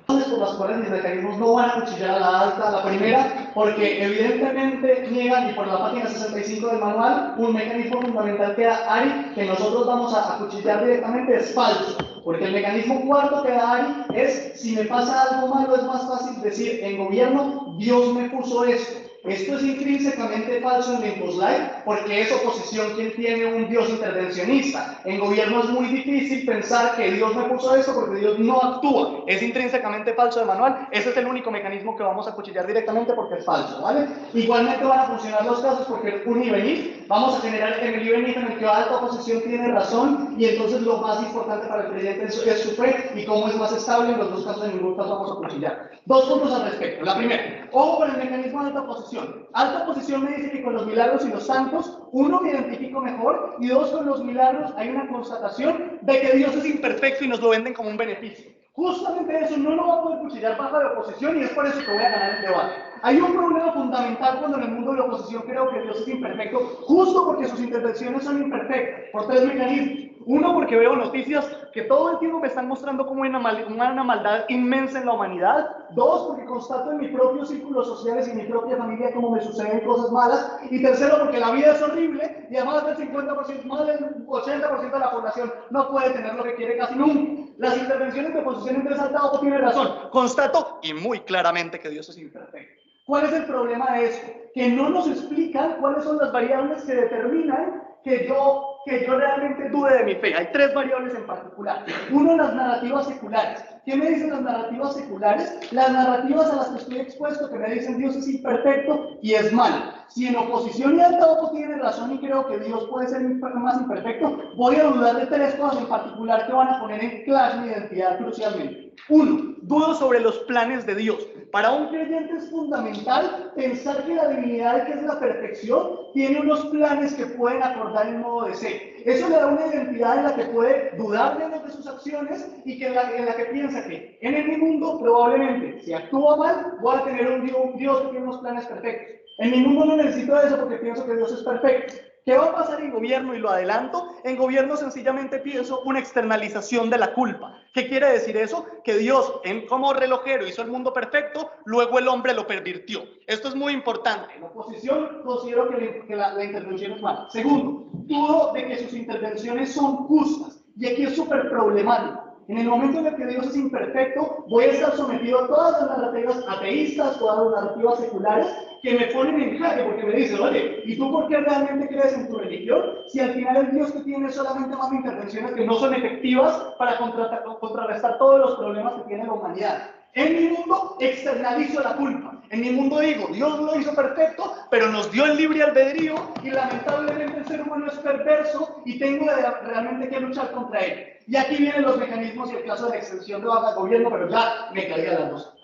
Por las cuales mis mecanismos no van a cuchillar a la alta, la primera, porque evidentemente niegan, y por la página 65 del manual, un mecanismo fundamental que da Ari, que nosotros vamos a cuchillar directamente, es falso. Porque el mecanismo cuarto que da Ari es, si me pasa algo malo, es más fácil decir, en gobierno Dios me puso esto. Esto es intrínsecamente falso en Limbus Life porque es oposición quien tiene un Dios intervencionista. En gobierno es muy difícil pensar que Dios me puso esto porque Dios no actúa. Es intrínsecamente falso de manual. Ese es el único mecanismo que vamos a cuchillar directamente porque es falso, ¿vale? Igualmente van a funcionar los casos porque es un y venir. Vamos a generar en el y venir en el que alta oposición tiene razón y entonces lo más importante para el creyente es su fe y cómo es más estable. En los dos casos, en ningún caso vamos a cuchillar. Dos puntos al respecto. La primera, ojo con el mecanismo de alta oposición. Alta oposición me dice que con los milagros y los santos, uno, me identifico mejor, y dos, con los milagros hay una constatación de que Dios es imperfecto y nos lo venden como un beneficio. Justamente eso no lo va a poder cuchillar bajo de oposición y es por eso que voy a ganar el debate. Hay un problema fundamental cuando en el mundo de la oposición creo que Dios es imperfecto, justo porque sus intervenciones son imperfectas, por tres mecanismos. Uno, porque veo noticias que todo el tiempo me están mostrando como una maldad inmensa en la humanidad. Dos, porque constato en mi propio círculo social y en mi propia familia cómo me suceden cosas malas. Y tercero, porque la vida es horrible y además del 50%, más del 80% de la población no puede tener lo que quiere casi nunca. Las intervenciones de oposición entre Saltado tiene razón. Constato y muy claramente que Dios es imperfecto. ¿Cuál es el problema de esto? Que no nos explican cuáles son las variables que determinan que yo realmente dude de mi fe. Hay tres variables en particular. Uno, las narrativas seculares. ¿Qué me dicen las narrativas seculares? Las narrativas a las que estoy expuesto, que me dicen Dios es imperfecto y es malo. Si en oposición y Saltado tiene razón y creo que Dios puede ser más imperfecto, voy a dudar de tres cosas en particular que van a poner en clash mi identidad crucialmente. Uno, dudo sobre los planes de Dios. Para un creyente es fundamental pensar que la divinidad, que es la perfección, tiene unos planes que pueden acordar el modo de ser. Eso le da una identidad en la que puede dudar de sus acciones y que en la que piensa que en mi mundo probablemente, si actúa mal, voy a tener un Dios que tiene unos planes perfectos. En mi mundo no necesito eso porque pienso que Dios es perfecto. ¿Qué va a pasar en gobierno? Y lo adelanto. En gobierno sencillamente pienso una externalización de la culpa. ¿Qué quiere decir eso? Que Dios, como relojero, hizo el mundo perfecto, luego el hombre lo pervirtió. Esto es muy importante. En oposición considero que la intervención es mala. Segundo, dudo de que sus intervenciones son justas. Y aquí es súper problemático. En el momento en el que Dios es imperfecto, voy a estar sometido a todas las narrativas ateístas, todas las narrativas seculares, que me ponen en jaque porque me dicen, oye, ¿y tú por qué realmente crees en tu religión? Si al final el Dios que tiene solamente más intervenciones que no son efectivas para contrarrestar todos los problemas que tiene la humanidad. En mi mundo externalizo la culpa. En mi mundo digo, Dios lo hizo perfecto, pero nos dio el libre albedrío y lamentablemente el ser humano es perverso y tengo realmente que luchar contra él. Y aquí vienen los mecanismos y el caso de la extensión de baja de gobierno, pero ya me caí a las dos.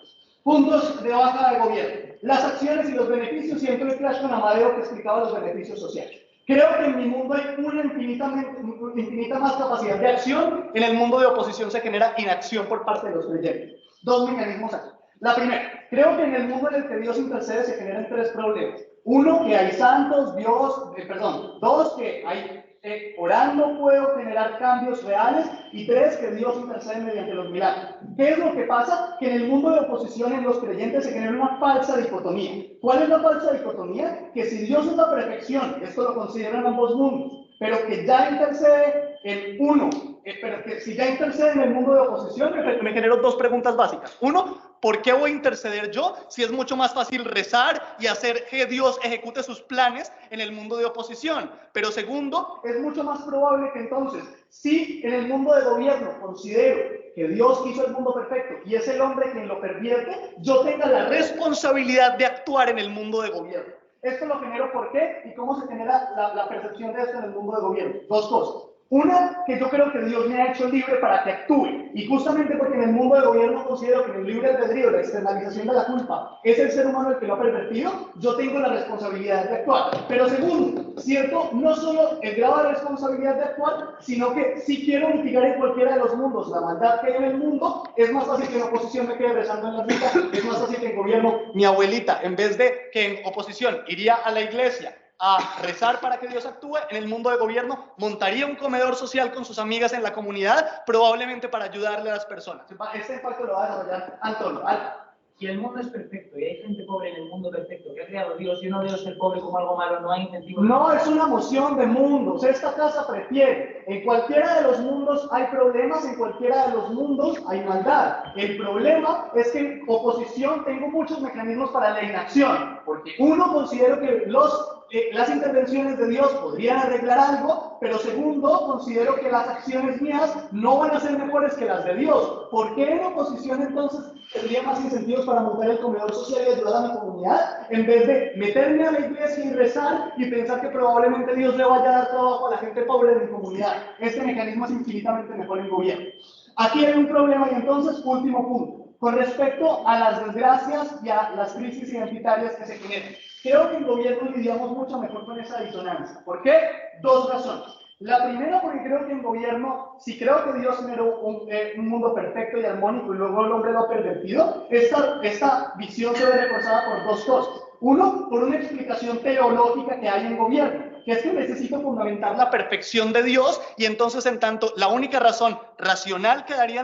Puntos de baja de gobierno. Las acciones y los beneficios, y entro en clash con Amadeo que explicaba los beneficios sociales. Creo que en mi mundo hay una infinita más capacidad de acción. En el mundo de oposición se genera inacción por parte de los creyentes. Dos mecanismos aquí. La primera, creo que en el mundo en el que Dios intercede se generan tres problemas. Uno, que hay santos, dos, que hay orando puedo generar cambios reales, y tres, que Dios intercede mediante los milagros. ¿Qué es lo que pasa? Que en el mundo de oposición en los creyentes se genera una falsa dicotomía. ¿Cuál es la falsa dicotomía? Que si Dios es la perfección, esto lo consideran ambos mundos, pero que ya intercede en uno, pero que si ya intercede en el mundo de oposición, me genero dos preguntas básicas. Uno, ¿por qué voy a interceder yo si es mucho más fácil rezar y hacer que Dios ejecute sus planes en el mundo de oposición? Pero segundo, es mucho más probable que entonces, si en el mundo de gobierno considero que Dios hizo el mundo perfecto y es el hombre quien lo pervierte, yo tenga la responsabilidad de actuar en el mundo de gobierno. Esto lo genero ¿por qué? ¿Y cómo se genera la percepción de esto en el mundo de gobierno? Dos cosas. Una, que yo creo que Dios me ha hecho libre para que actúe. Y justamente porque en el mundo de gobierno considero que en el libre albedrío, la externalización de la culpa, es el ser humano el que lo ha pervertido, yo tengo la responsabilidad de actuar. Pero segundo, ¿cierto? No solo el grado de responsabilidad de actuar, sino que si quiero mitigar en cualquiera de los mundos la maldad que hay en el mundo, es más fácil que en oposición me quede rezando en la vida, es más fácil que en gobierno mi abuelita, en vez de que en oposición iría a la iglesia a rezar para que Dios actúe, en el mundo de gobierno montaría un comedor social con sus amigas en la comunidad, probablemente para ayudarle a las personas. Este impacto lo va a desarrollar Antonio. Si el mundo es perfecto y hay gente pobre en el mundo perfecto que ha creado Dios, yo no veo ser pobre como algo malo, no hay incentivo. No es una moción de mundos. Esta casa prefiere. En cualquiera de los mundos hay problemas, en cualquiera de los mundos hay maldad. El problema es que en oposición tengo muchos mecanismos para la inacción. Porque uno, considero que las intervenciones de Dios podrían arreglar algo, pero segundo, considero que las acciones mías no van a ser mejores que las de Dios. ¿Por qué en oposición entonces tendría más incentivos para montar el comedor social y ayudar a mi comunidad, en vez de meterme a la iglesia y rezar y pensar que probablemente Dios le vaya a dar trabajo a la gente pobre de mi comunidad? Este mecanismo es infinitamente mejor en gobierno. Aquí hay un problema y entonces, último punto, con respecto a las desgracias y a las crisis identitarias que se generan. Creo que en gobierno lidiamos mucho mejor con esa disonancia. ¿Por qué? Dos razones. La primera, porque creo que en gobierno, si creo que Dios generó un mundo perfecto y armónico y luego el hombre lo ha pervertido, esta visión se ve reforzada por dos cosas. Uno, por una explicación teológica que hay en gobierno, que es que necesito fundamentar la perfección de Dios, y entonces en tanto la única razón racional que dan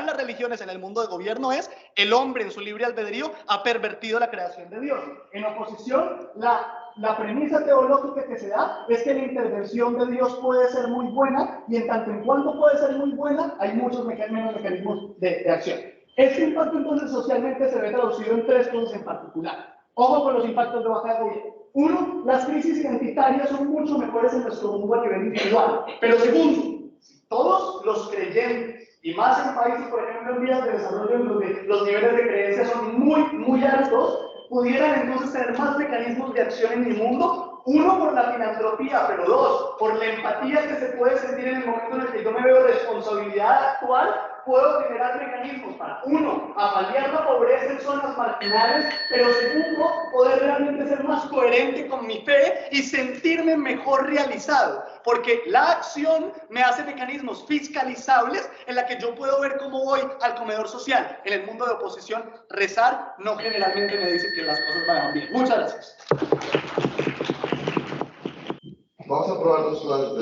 las religiones en el mundo de gobierno es el hombre en su libre albedrío ha pervertido la creación de Dios. En oposición, la premisa teológica que se da es que la intervención de Dios puede ser muy buena, y en tanto en cuanto puede ser muy buena, hay muchos menos mecanismos de acción. Este impacto entonces socialmente se ve traducido en tres cosas en particular. Ojo con los impactos de baja de gobierno. Uno, las crisis identitarias son mucho mejores en nuestro mundo a nivel individual. Pero segundo, todos los creyentes, y más en países, por ejemplo, en vías de desarrollo, en donde los niveles de creencia son muy altos, pudieran entonces tener más mecanismos de acción en mi mundo. Uno, por la filantropía, pero dos, por la empatía que se puede sentir en el momento en el que yo me veo responsabilidad actual, puedo generar mecanismos para, uno, paliar la pobreza en zonas marginales, pero segundo, poder realmente ser más coherente con mi fe y sentirme mejor realizado, porque la acción me hace mecanismos fiscalizables en la que yo puedo ver cómo voy al comedor social. En el mundo de oposición, rezar no generalmente me dice que las cosas van bien. Muchas gracias. Vamos a probar dos cosas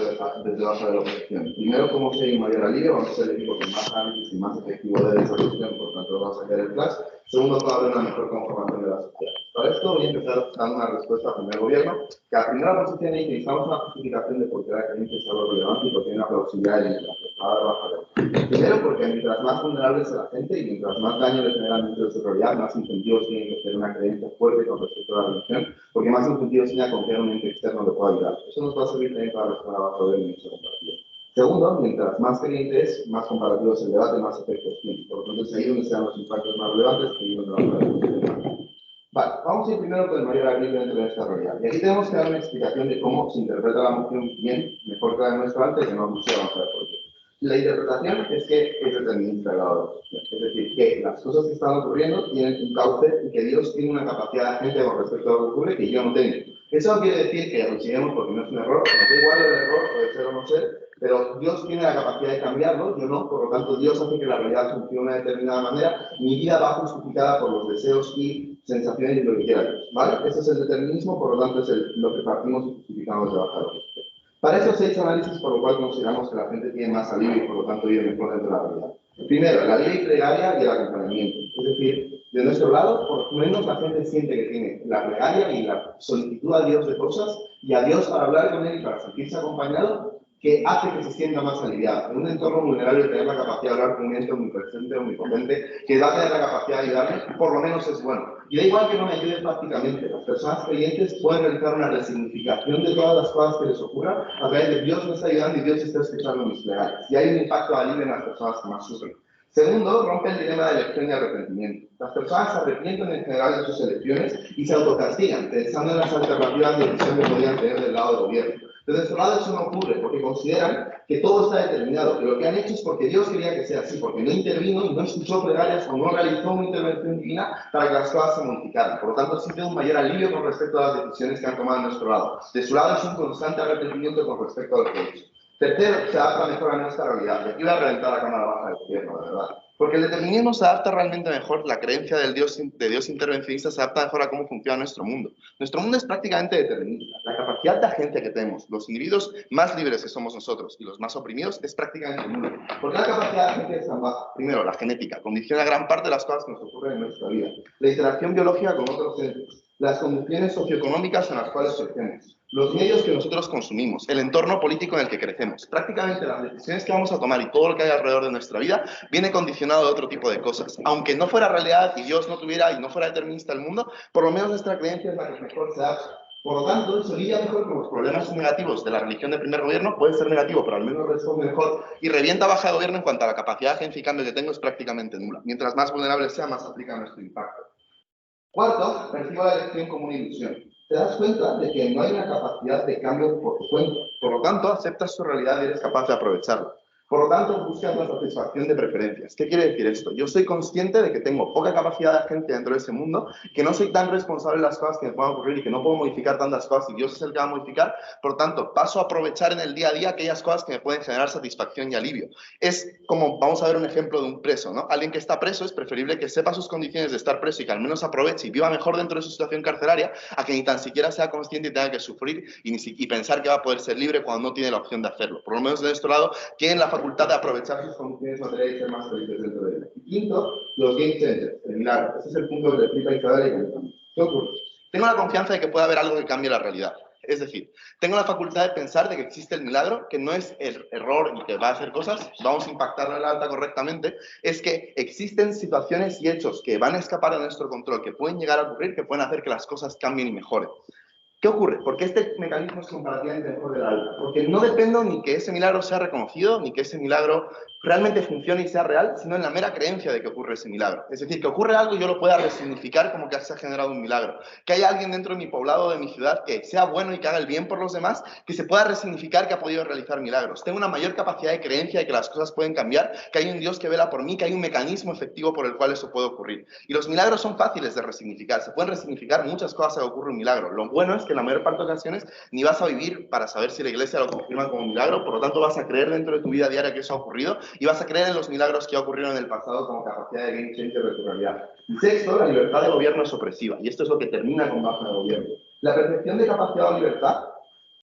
desde baja de la oposición. Primero, cómo se hay un mayor alivio, vamos a ser el equipo con más análisis y más efectivo de esa solución, por tanto vamos a sacar el flash. Segundo, cómo haber una mejor conformación de la sociedad. Para esto voy a empezar dando una respuesta al primer gobierno, que a primera posición ahí utilizamos una justificación de por qué la creencia es algo relevante y por qué hay una plausibilidad de la baja de la. Primero, porque mientras más vulnerable es la gente y mientras más daño le generan dentro de su realidad, más incentivos tienen que tener una creencia fuerte con respecto a la religión, porque más incentivos tiene a confiar en un ente externo que pueda ayudar. Eso nos va a servir también para responder abajo del inicio comparativo. Segundo, mientras más creyente es, más comparativo es el debate, más efectos tiene. Por lo tanto, es ahí donde se dan los impactos más relevantes y ahí donde vamos a ver. Vale, vamos a ir primero con el mayor alivio dentro de esta realidad. Y aquí tenemos que dar una explicación de cómo se interpreta la moción bien, mejor que la de nuestro antes, que no nos vamos a ver por qué. La interpretación es que es determinista el grado de oposición. Es decir, que las cosas que están ocurriendo tienen un cauce y que Dios tiene una capacidad de agente con respecto a lo que ocurre que yo no tengo. Eso no quiere decir que lo sigamos porque no es un error, nos da igual el error, puede ser o no ser, pero Dios tiene la capacidad de cambiarlo, yo no, por lo tanto Dios hace que la realidad funcione de una determinada manera, mi vida va justificada por los deseos y sensaciones y lo que quiera Dios, ¿vale? Ese es el determinismo, por lo tanto es lo que partimos y justificamos de bajar los. Para eso se ha hecho análisis, por lo cual consideramos que la gente tiene más alivio y por lo tanto vive mejor dentro de la realidad. Primero, la ley plegaria y el acompañamiento. Es decir, de nuestro lado, por lo menos la gente siente que tiene la plegaria y la solicitud a Dios de cosas y a Dios para hablar con Él y para sentirse acompañado, que hace que se sienta más aliviado. En un entorno vulnerable, tener la capacidad de hablar con un ente omnipresente, omnipotente, que va a tener la capacidad de ayudarme, por lo menos es bueno. Y da igual que no me ayude prácticamente. Las personas creyentes pueden realizar una resignificación de todas las cosas que les ocurran a través de Dios me está ayudando y Dios está escuchando mis plegarias. Y hay un impacto de alivio en las personas que más sufren. Segundo, rompe el dilema de elección y arrepentimiento. Las personas se arrepienten en general de sus elecciones y se autocastigan, pensando en las alternativas de elección que podrían tener del lado del gobierno. Desde nuestro lado eso no ocurre, porque consideran que todo está determinado, que lo que han hecho es porque Dios quería que sea así, porque no intervino y no escuchó plegarias o no realizó una intervención divina para que las cosas se modificaran. Por lo tanto, siente un mayor alivio con respecto a las decisiones que han tomado a nuestro lado. De su lado es un constante arrepentimiento con respecto a lo que ha hecho. Tercero, se adapta mejor a nuestra realidad. Y aquí voy a reventar la cámara baja del gobierno, de verdad. Porque el determinismo se adapta realmente mejor, la creencia de Dios intervencionista se adapta mejor a cómo funciona nuestro mundo. Nuestro mundo es prácticamente determinista. La capacidad de agencia que tenemos, los individuos más libres que somos nosotros y los más oprimidos, es prácticamente nula. ¿Por qué la capacidad de agencia es tan baja? Primero, la genética condiciona gran parte de las cosas que nos ocurren en nuestra vida. La interacción biológica con otros entes, las condiciones socioeconómicas en las cuales crecemos, los medios que nosotros consumimos, el entorno político en el que crecemos. Prácticamente las decisiones que vamos a tomar y todo lo que hay alrededor de nuestra vida viene condicionado de otro tipo de cosas. Aunque no fuera realidad y Dios no tuviera y no fuera determinista el mundo, por lo menos nuestra creencia es la que mejor se adapta. Por lo tanto, eso lidia mejor con los problemas negativos de la religión de primer gobierno. Puede ser negativo, pero al menos responde mejor y revienta baja de gobierno en cuanto a la capacidad de agencia y cambio que tengo es prácticamente nula. Mientras más vulnerable sea, más aplica nuestro impacto. Cuarto, percibo la elección como una ilusión. Te das cuenta de que no hay una capacidad de cambio por tu cuenta. Por lo tanto, aceptas tu realidad y eres capaz de aprovecharla. Por lo tanto, buscas la satisfacción de preferencias. ¿Qué quiere decir esto? Yo soy consciente de que tengo poca capacidad de agencia dentro de ese mundo, que no soy tan responsable de las cosas que me puedan ocurrir y que no puedo modificar tantas cosas y Dios es el que va a modificar. Por lo tanto, paso a aprovechar en el día a día aquellas cosas que me pueden generar satisfacción y alivio. Es como, vamos a ver un ejemplo de un preso, ¿no? Alguien que está preso es preferible que sepa sus condiciones de estar preso y que al menos aproveche y viva mejor dentro de su situación carcelaria a que ni tan siquiera sea consciente y tenga que sufrir y pensar que va a poder ser libre cuando no tiene la opción de hacerlo. Por lo menos de nuestro lado, tienen la facultad de aprovechar sus condiciones materiales y ser más felices dentro de ella. Y quinto, los game changers, el milagro. Ese es el punto que flipa Isabel y comentamos. ¿Qué ocurre? Tengo la confianza de que puede haber algo que cambie la realidad. Es decir, tengo la facultad de pensar de que existe el milagro, que no es el error y que va a hacer cosas, vamos a impactar la alta correctamente, es que existen situaciones y hechos que van a escapar de nuestro control, que pueden llegar a ocurrir, que pueden hacer que las cosas cambien y mejoren. ¿Qué ocurre? Porque este mecanismo es comparativamente mejor del alta. Porque no dependo ni que ese milagro sea reconocido, ni que ese milagro realmente funcione y sea real, sino en la mera creencia de que ocurre ese milagro. Es decir, que ocurre algo y yo lo pueda resignificar como que se ha generado un milagro. Que haya alguien dentro de mi poblado, de mi ciudad, que sea bueno y que haga el bien por los demás, que se pueda resignificar que ha podido realizar milagros. Tengo una mayor capacidad de creencia de que las cosas pueden cambiar, que hay un Dios que vela por mí, que hay un mecanismo efectivo por el cual eso puede ocurrir. Y los milagros son fáciles de resignificar. Se pueden resignificar muchas cosas que ocurre un milagro. Lo bueno es que en la mayor parte de ocasiones ni vas a vivir para saber si la iglesia lo confirma como un milagro, por lo tanto vas a creer dentro de tu vida diaria que eso ha ocurrido y vas a creer en los milagros que ocurrieron en el pasado como capacidad de game changer de tu realidad. Y sexto, la libertad de gobierno es opresiva y esto es lo que termina con baja de gobierno. La percepción de capacidad o libertad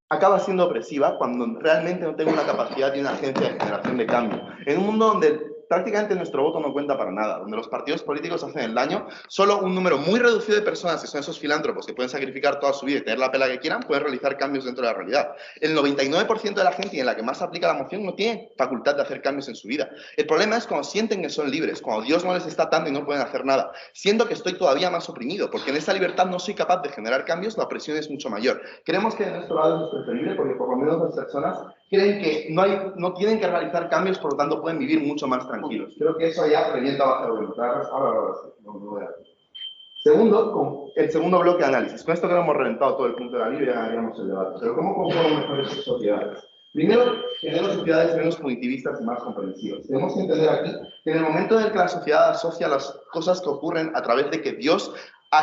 acaba siendo opresiva cuando realmente no tengo una capacidad y una agencia de generación de cambio. En un mundo donde prácticamente nuestro voto no cuenta para nada, donde los partidos políticos hacen el daño, solo un número muy reducido de personas, que son esos filántropos que pueden sacrificar toda su vida y tener la pela que quieran, pueden realizar cambios dentro de la realidad. El 99% de la gente y en la que más se aplica la moción no tiene facultad de hacer cambios en su vida. El problema es cuando sienten que son libres, cuando Dios no les está atando y no pueden hacer nada. Siento que estoy todavía más oprimido, porque en esa libertad no soy capaz de generar cambios, la opresión es mucho mayor. Creemos que de nuestro lado es preferible porque por lo menos las personas creen que no tienen que realizar cambios, por lo tanto pueden vivir mucho más tranquilos. Creo que eso ya revienta baja de voluntad. El segundo bloque de análisis. Con esto que hemos reventado todo el punto de la Biblia, ganaríamos el debate. Pero ¿cómo conformo mejores sociedades? Primero, genero sociedades menos punitivistas y más comprensivas. Tenemos que entender aquí que en el momento en el que la sociedad asocia las cosas que ocurren a través de que Dios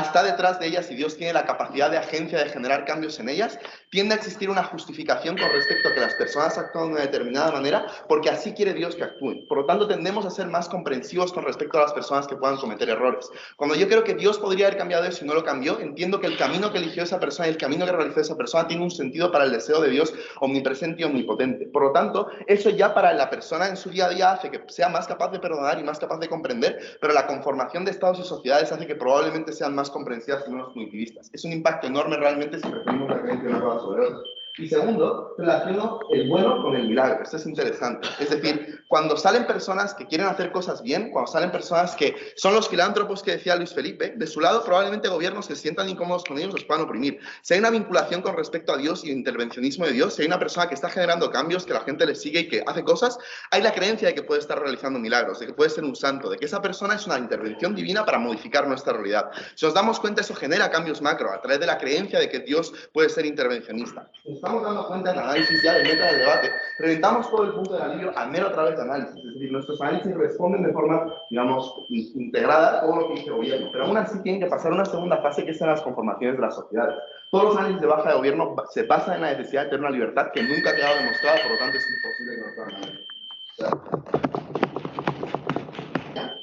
está detrás de ellas y Dios tiene la capacidad de agencia de generar cambios en ellas, tiende a existir una justificación con respecto a que las personas actúan de una determinada manera porque así quiere Dios que actúen. Por lo tanto, tendemos a ser más comprensivos con respecto a las personas que puedan cometer errores. Cuando yo creo que Dios podría haber cambiado eso y no lo cambió, entiendo que el camino que eligió esa persona y el camino que realizó esa persona tiene un sentido para el deseo de Dios omnipresente y omnipotente. Por lo tanto, eso ya para la persona en su día a día hace que sea más capaz de perdonar y más capaz de comprender, pero la conformación de estados y sociedades hace que probablemente sean más comprensivas y menos punitivistas. Es un impacto enorme realmente si preferimos la creencia de una cosa sobre otra. Y segundo, relaciono el bueno con el milagro. Esto es interesante. Es decir, cuando salen personas que quieren hacer cosas bien, cuando salen personas que son los filántropos que decía Luis Felipe, de su lado probablemente gobiernos que se sientan incómodos con ellos los puedan oprimir. Si hay una vinculación con respecto a Dios y el intervencionismo de Dios, si hay una persona que está generando cambios, que la gente le sigue y que hace cosas, hay la creencia de que puede estar realizando milagros, de que puede ser un santo, de que esa persona es una intervención divina para modificar nuestra realidad. Si nos damos cuenta, eso genera cambios macro a través de la creencia de que Dios puede ser intervencionista. Estamos dando cuenta en análisis ya de meta del debate, reventamos todo el punto del alivio a mero a través de análisis, es decir, nuestros análisis responden de forma, digamos, integrada a todo lo que dice el gobierno, pero aún así tienen que pasar una segunda fase que es en las conformaciones de las sociedades. Todos los análisis de baja de gobierno se basan en la necesidad de tener una libertad que nunca ha quedado demostrada, por lo tanto es imposible que nos puedan ganar.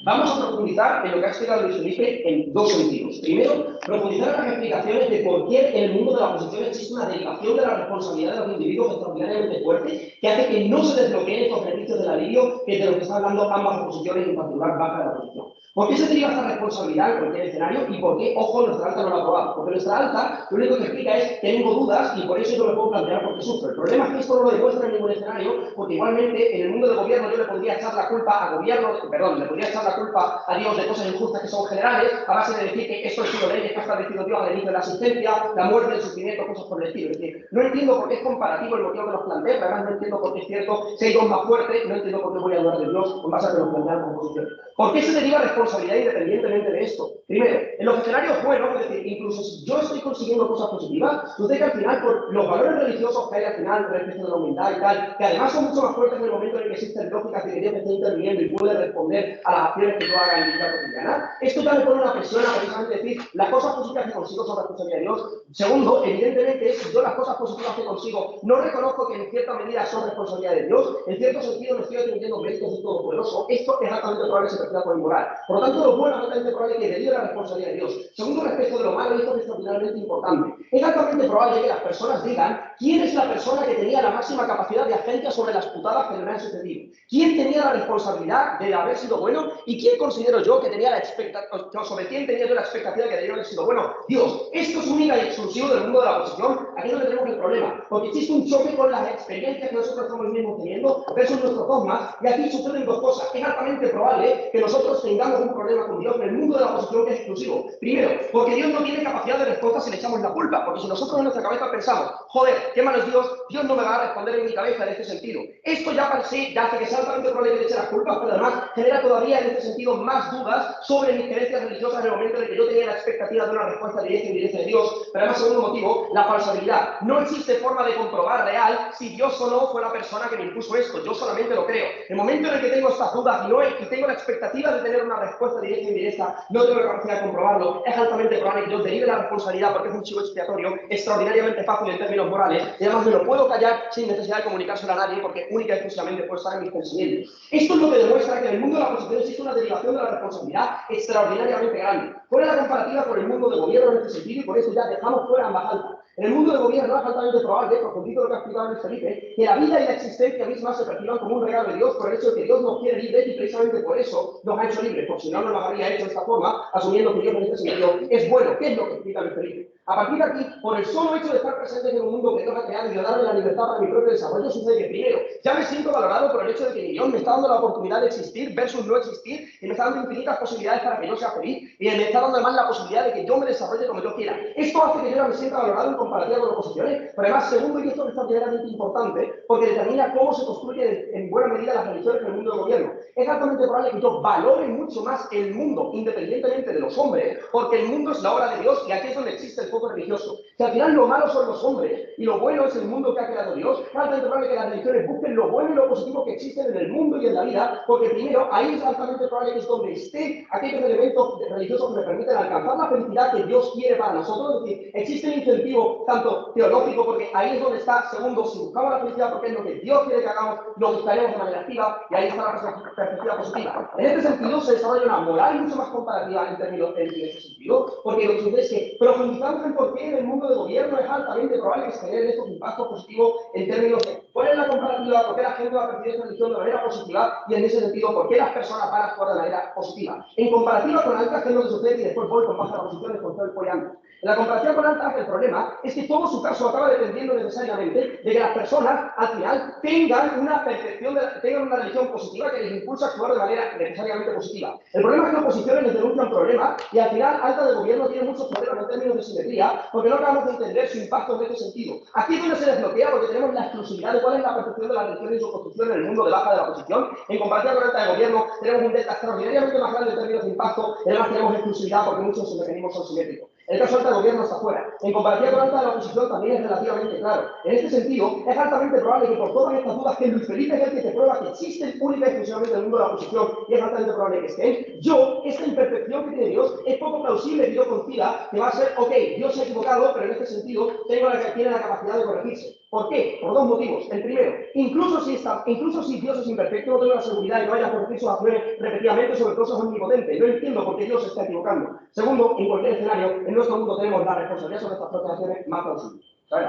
Vamos a profundizar en lo que ha explicado Luis Felipe en dos sentidos. Primero, profundizar en las explicaciones de por qué en el mundo de la oposición existe una derivación de la responsabilidad de los individuos extraordinariamente fuerte que hace que no se desbloqueen estos beneficios del alivio que de lo que están hablando ambas oposiciones, en particular baja de la oposición. ¿Por qué se deriva esta responsabilidad en cualquier escenario y por qué, ojo, nuestra alta no lo ha aprobado? Porque nuestra alta lo único que explica es tengo dudas y por eso yo me puedo plantear por qué sufro. El problema es que esto no lo demuestra en ningún escenario, porque igualmente en el mundo del gobierno yo le podría echar la culpa a gobierno, perdón, le podría echar la culpa a Dios de cosas injustas que son generales, a base de decir que esto ha sido ley, que ha establecido Dios al inicio de la asistencia, la muerte, el sufrimiento, cosas por el estilo. Es decir, no entiendo por qué es comparativo el motivo que nos plantea, además no entiendo por qué es cierto, si hay dos más fuertes, no entiendo por qué voy a dudar de Dios en base a que nos plantean como posición. ¿Por qué se deriva responsabilidad independientemente de esto? Primero, en los escenarios buenos, es decir, incluso si yo estoy consiguiendo cosas positivas, sucede que al final, por los valores religiosos que hay al final, respecto de la humildad y tal, que además son mucho más fuertes en el momento en el que existen lógicas de que Dios me está interviniendo y puede responder a las acciones que yo haga en mi vida cotidiana, esto ya me pone una presión a precisamente decir las cosas positivas que consigo son responsabilidad de Dios. Segundo, evidentemente, si yo las cosas positivas que consigo no reconozco que en cierta medida son responsabilidad de Dios, en cierto sentido me estoy atribuyendo méritos de Todopoderoso, esto es altamente probable que se perciba por inmoral. Por lo tanto, lo bueno es altamente probable que derive la responsabilidad de Dios. Segundo, respecto de lo malo, esto es extraordinariamente importante. Es altamente probable que las personas digan quién es la persona que tenía la máxima capacidad de agencia sobre las putadas que me han sucedido. ¿Quién tenía la responsabilidad de haber sido bueno y quién considero yo que tenía la expectativa, sobre quién tenía yo la expectativa que debía haber sido bueno? Dios, esto es única y exclusivo del mundo de la oposición. Aquí es donde tenemos el problema, porque existe un choque con las experiencias que nosotros estamos mismos teniendo versus nuestros dogmas, y aquí suceden dos cosas. Es altamente probable que nosotros tengamos un problema con Dios en el mundo de la oposición que es exclusivo. Primero, porque Dios no tiene capacidad de respuesta si le echamos la culpa, porque si nosotros en nuestra cabeza pensamos, joder, qué malo es Dios, Dios no me va a responder en mi cabeza en este sentido. Esto ya para sí ya hace que sea altamente probable que le eche las culpas, pero además genera todavía en este sentido más dudas sobre mis creencias religiosas en el momento en el que yo tenía la expectativa de una respuesta directa y indirecta de Dios. Pero además, segundo motivo, la falsabilidad. No existe forma de comprobar real si Dios o no fue la persona que me impuso esto. Yo solamente lo creo. El momento en el que tengo estas dudas y tengo la expectativa de tener una respuesta directa e indirecta, no tengo la capacidad de comprobarlo, es altamente probable que yo derive la responsabilidad porque es un chivo expiatorio extraordinariamente fácil en términos morales, y además me lo puedo callar sin necesidad de comunicárselo a nadie porque única y exclusivamente puede estar en mis pensamientos. Esto es lo que demuestra que en el mundo de la oposición existe una derivación de la responsabilidad extraordinariamente grande. Fuera la comparativa con el mundo de gobierno en este sentido, y por eso ya dejamos fuera ambas altas. En el mundo del gobierno es altamente probable, profundizo lo que ha explicado Luis Felipe, que la vida y la existencia misma se perciban como un regalo de Dios por el hecho de que Dios nos quiere libres y precisamente por eso nos ha hecho libres, porque si no, no nos habría hecho de esta forma, asumiendo que Dios en este sentido es bueno. ¿Qué es lo que explica Luis Felipe? A partir de aquí, por el solo hecho de estar presentes en un mundo que Dios ha creado y de darme la libertad para mi propio desarrollo, sucede que primero, ya me siento valorado por el hecho de que Dios me está dando la oportunidad de existir versus no existir, y me está dando infinitas posibilidades para que yo sea feliz, y me está dando además la posibilidad de que yo me desarrolle como yo quiera. Esto hace que yo no me sienta valorado en comparativa con oposiciones, pero además, segundo, y esto es extraordinariamente importante, porque determina cómo se construye en buena medida las religiones en el mundo del gobierno. Es altamente probable que yo valore mucho más el mundo, independientemente de los hombres, porque el mundo es la obra de Dios y aquí es donde existe el foco religioso. Si al final lo malo son los hombres y lo bueno es el mundo que ha creado Dios, es altamente probable que las religiones busquen lo bueno y lo positivo que existen en el mundo y en la vida, porque primero, ahí es altamente probable que es donde esté aquellos elementos religiosos que me permiten alcanzar la felicidad que Dios quiere para nosotros. Es decir, existe un incentivo tanto teológico, porque ahí es donde está. Segundo, si buscamos la felicidad porque es lo que Dios quiere que hagamos, lo buscaremos de manera activa, y ahí está la perspectiva positiva. En este sentido, se desarrolla una moral mucho más comparativa en términos en ese sentido, porque lo que sucede es que profundizamos en por qué en el mundo del gobierno es altamente probable que se generen estos impactos positivos en términos de cuál es la comparativa, por qué la gente va a percibir esta religión de manera positiva, y en ese sentido, por qué las personas van a actuar de manera positiva. En comparativa con altas, que es lo que sucede, y después voy con baja posiciones con todo el follando. En la comparación con altas, el problema es que todo su caso acaba dependiendo necesariamente de que las personas, al final, tengan una percepción, tengan una religión positiva que les impulsa a actuar de manera necesariamente positiva. El problema es que oposiciones les denuncian problemas, y al final, alta de gobierno tiene muchos problemas en términos de simetría, porque no acabamos de entender su impacto en este sentido. Aquí es donde se desbloquea, porque tenemos la exclusividad de cuál es la percepción de la religión y su construcción en el mundo de baja de la oposición. En comparación con alta de gobierno, tenemos un delta extraordinariamente más grande en términos de impacto, y además tenemos exclusividad porque muchos de sus mecanismos son simétricos. El caso alta del gobierno está fuera. En comparación con alta de la oposición también es relativamente claro. En este sentido, es altamente probable que por todas estas dudas que Luis Felipe es el que te prueba que existe única y exclusivamente en el mundo de la oposición y es altamente probable que estén, esta imperfección que tiene Dios, es poco plausible que yo conciba que va a ser, ok, Dios se ha equivocado, pero en este sentido tiene la capacidad de corregirse. ¿Por qué? Por dos motivos. El primero, incluso si Dios es imperfecto, no tengo la seguridad de que vaya a corregir sus acciones repetidamente sobre cosas omnipotentes. No entiendo por qué Dios se está equivocando. Segundo, en cualquier escenario, en nuestro mundo tenemos la responsabilidad sobre estas propias acciones más plausibles. ¿Sabes?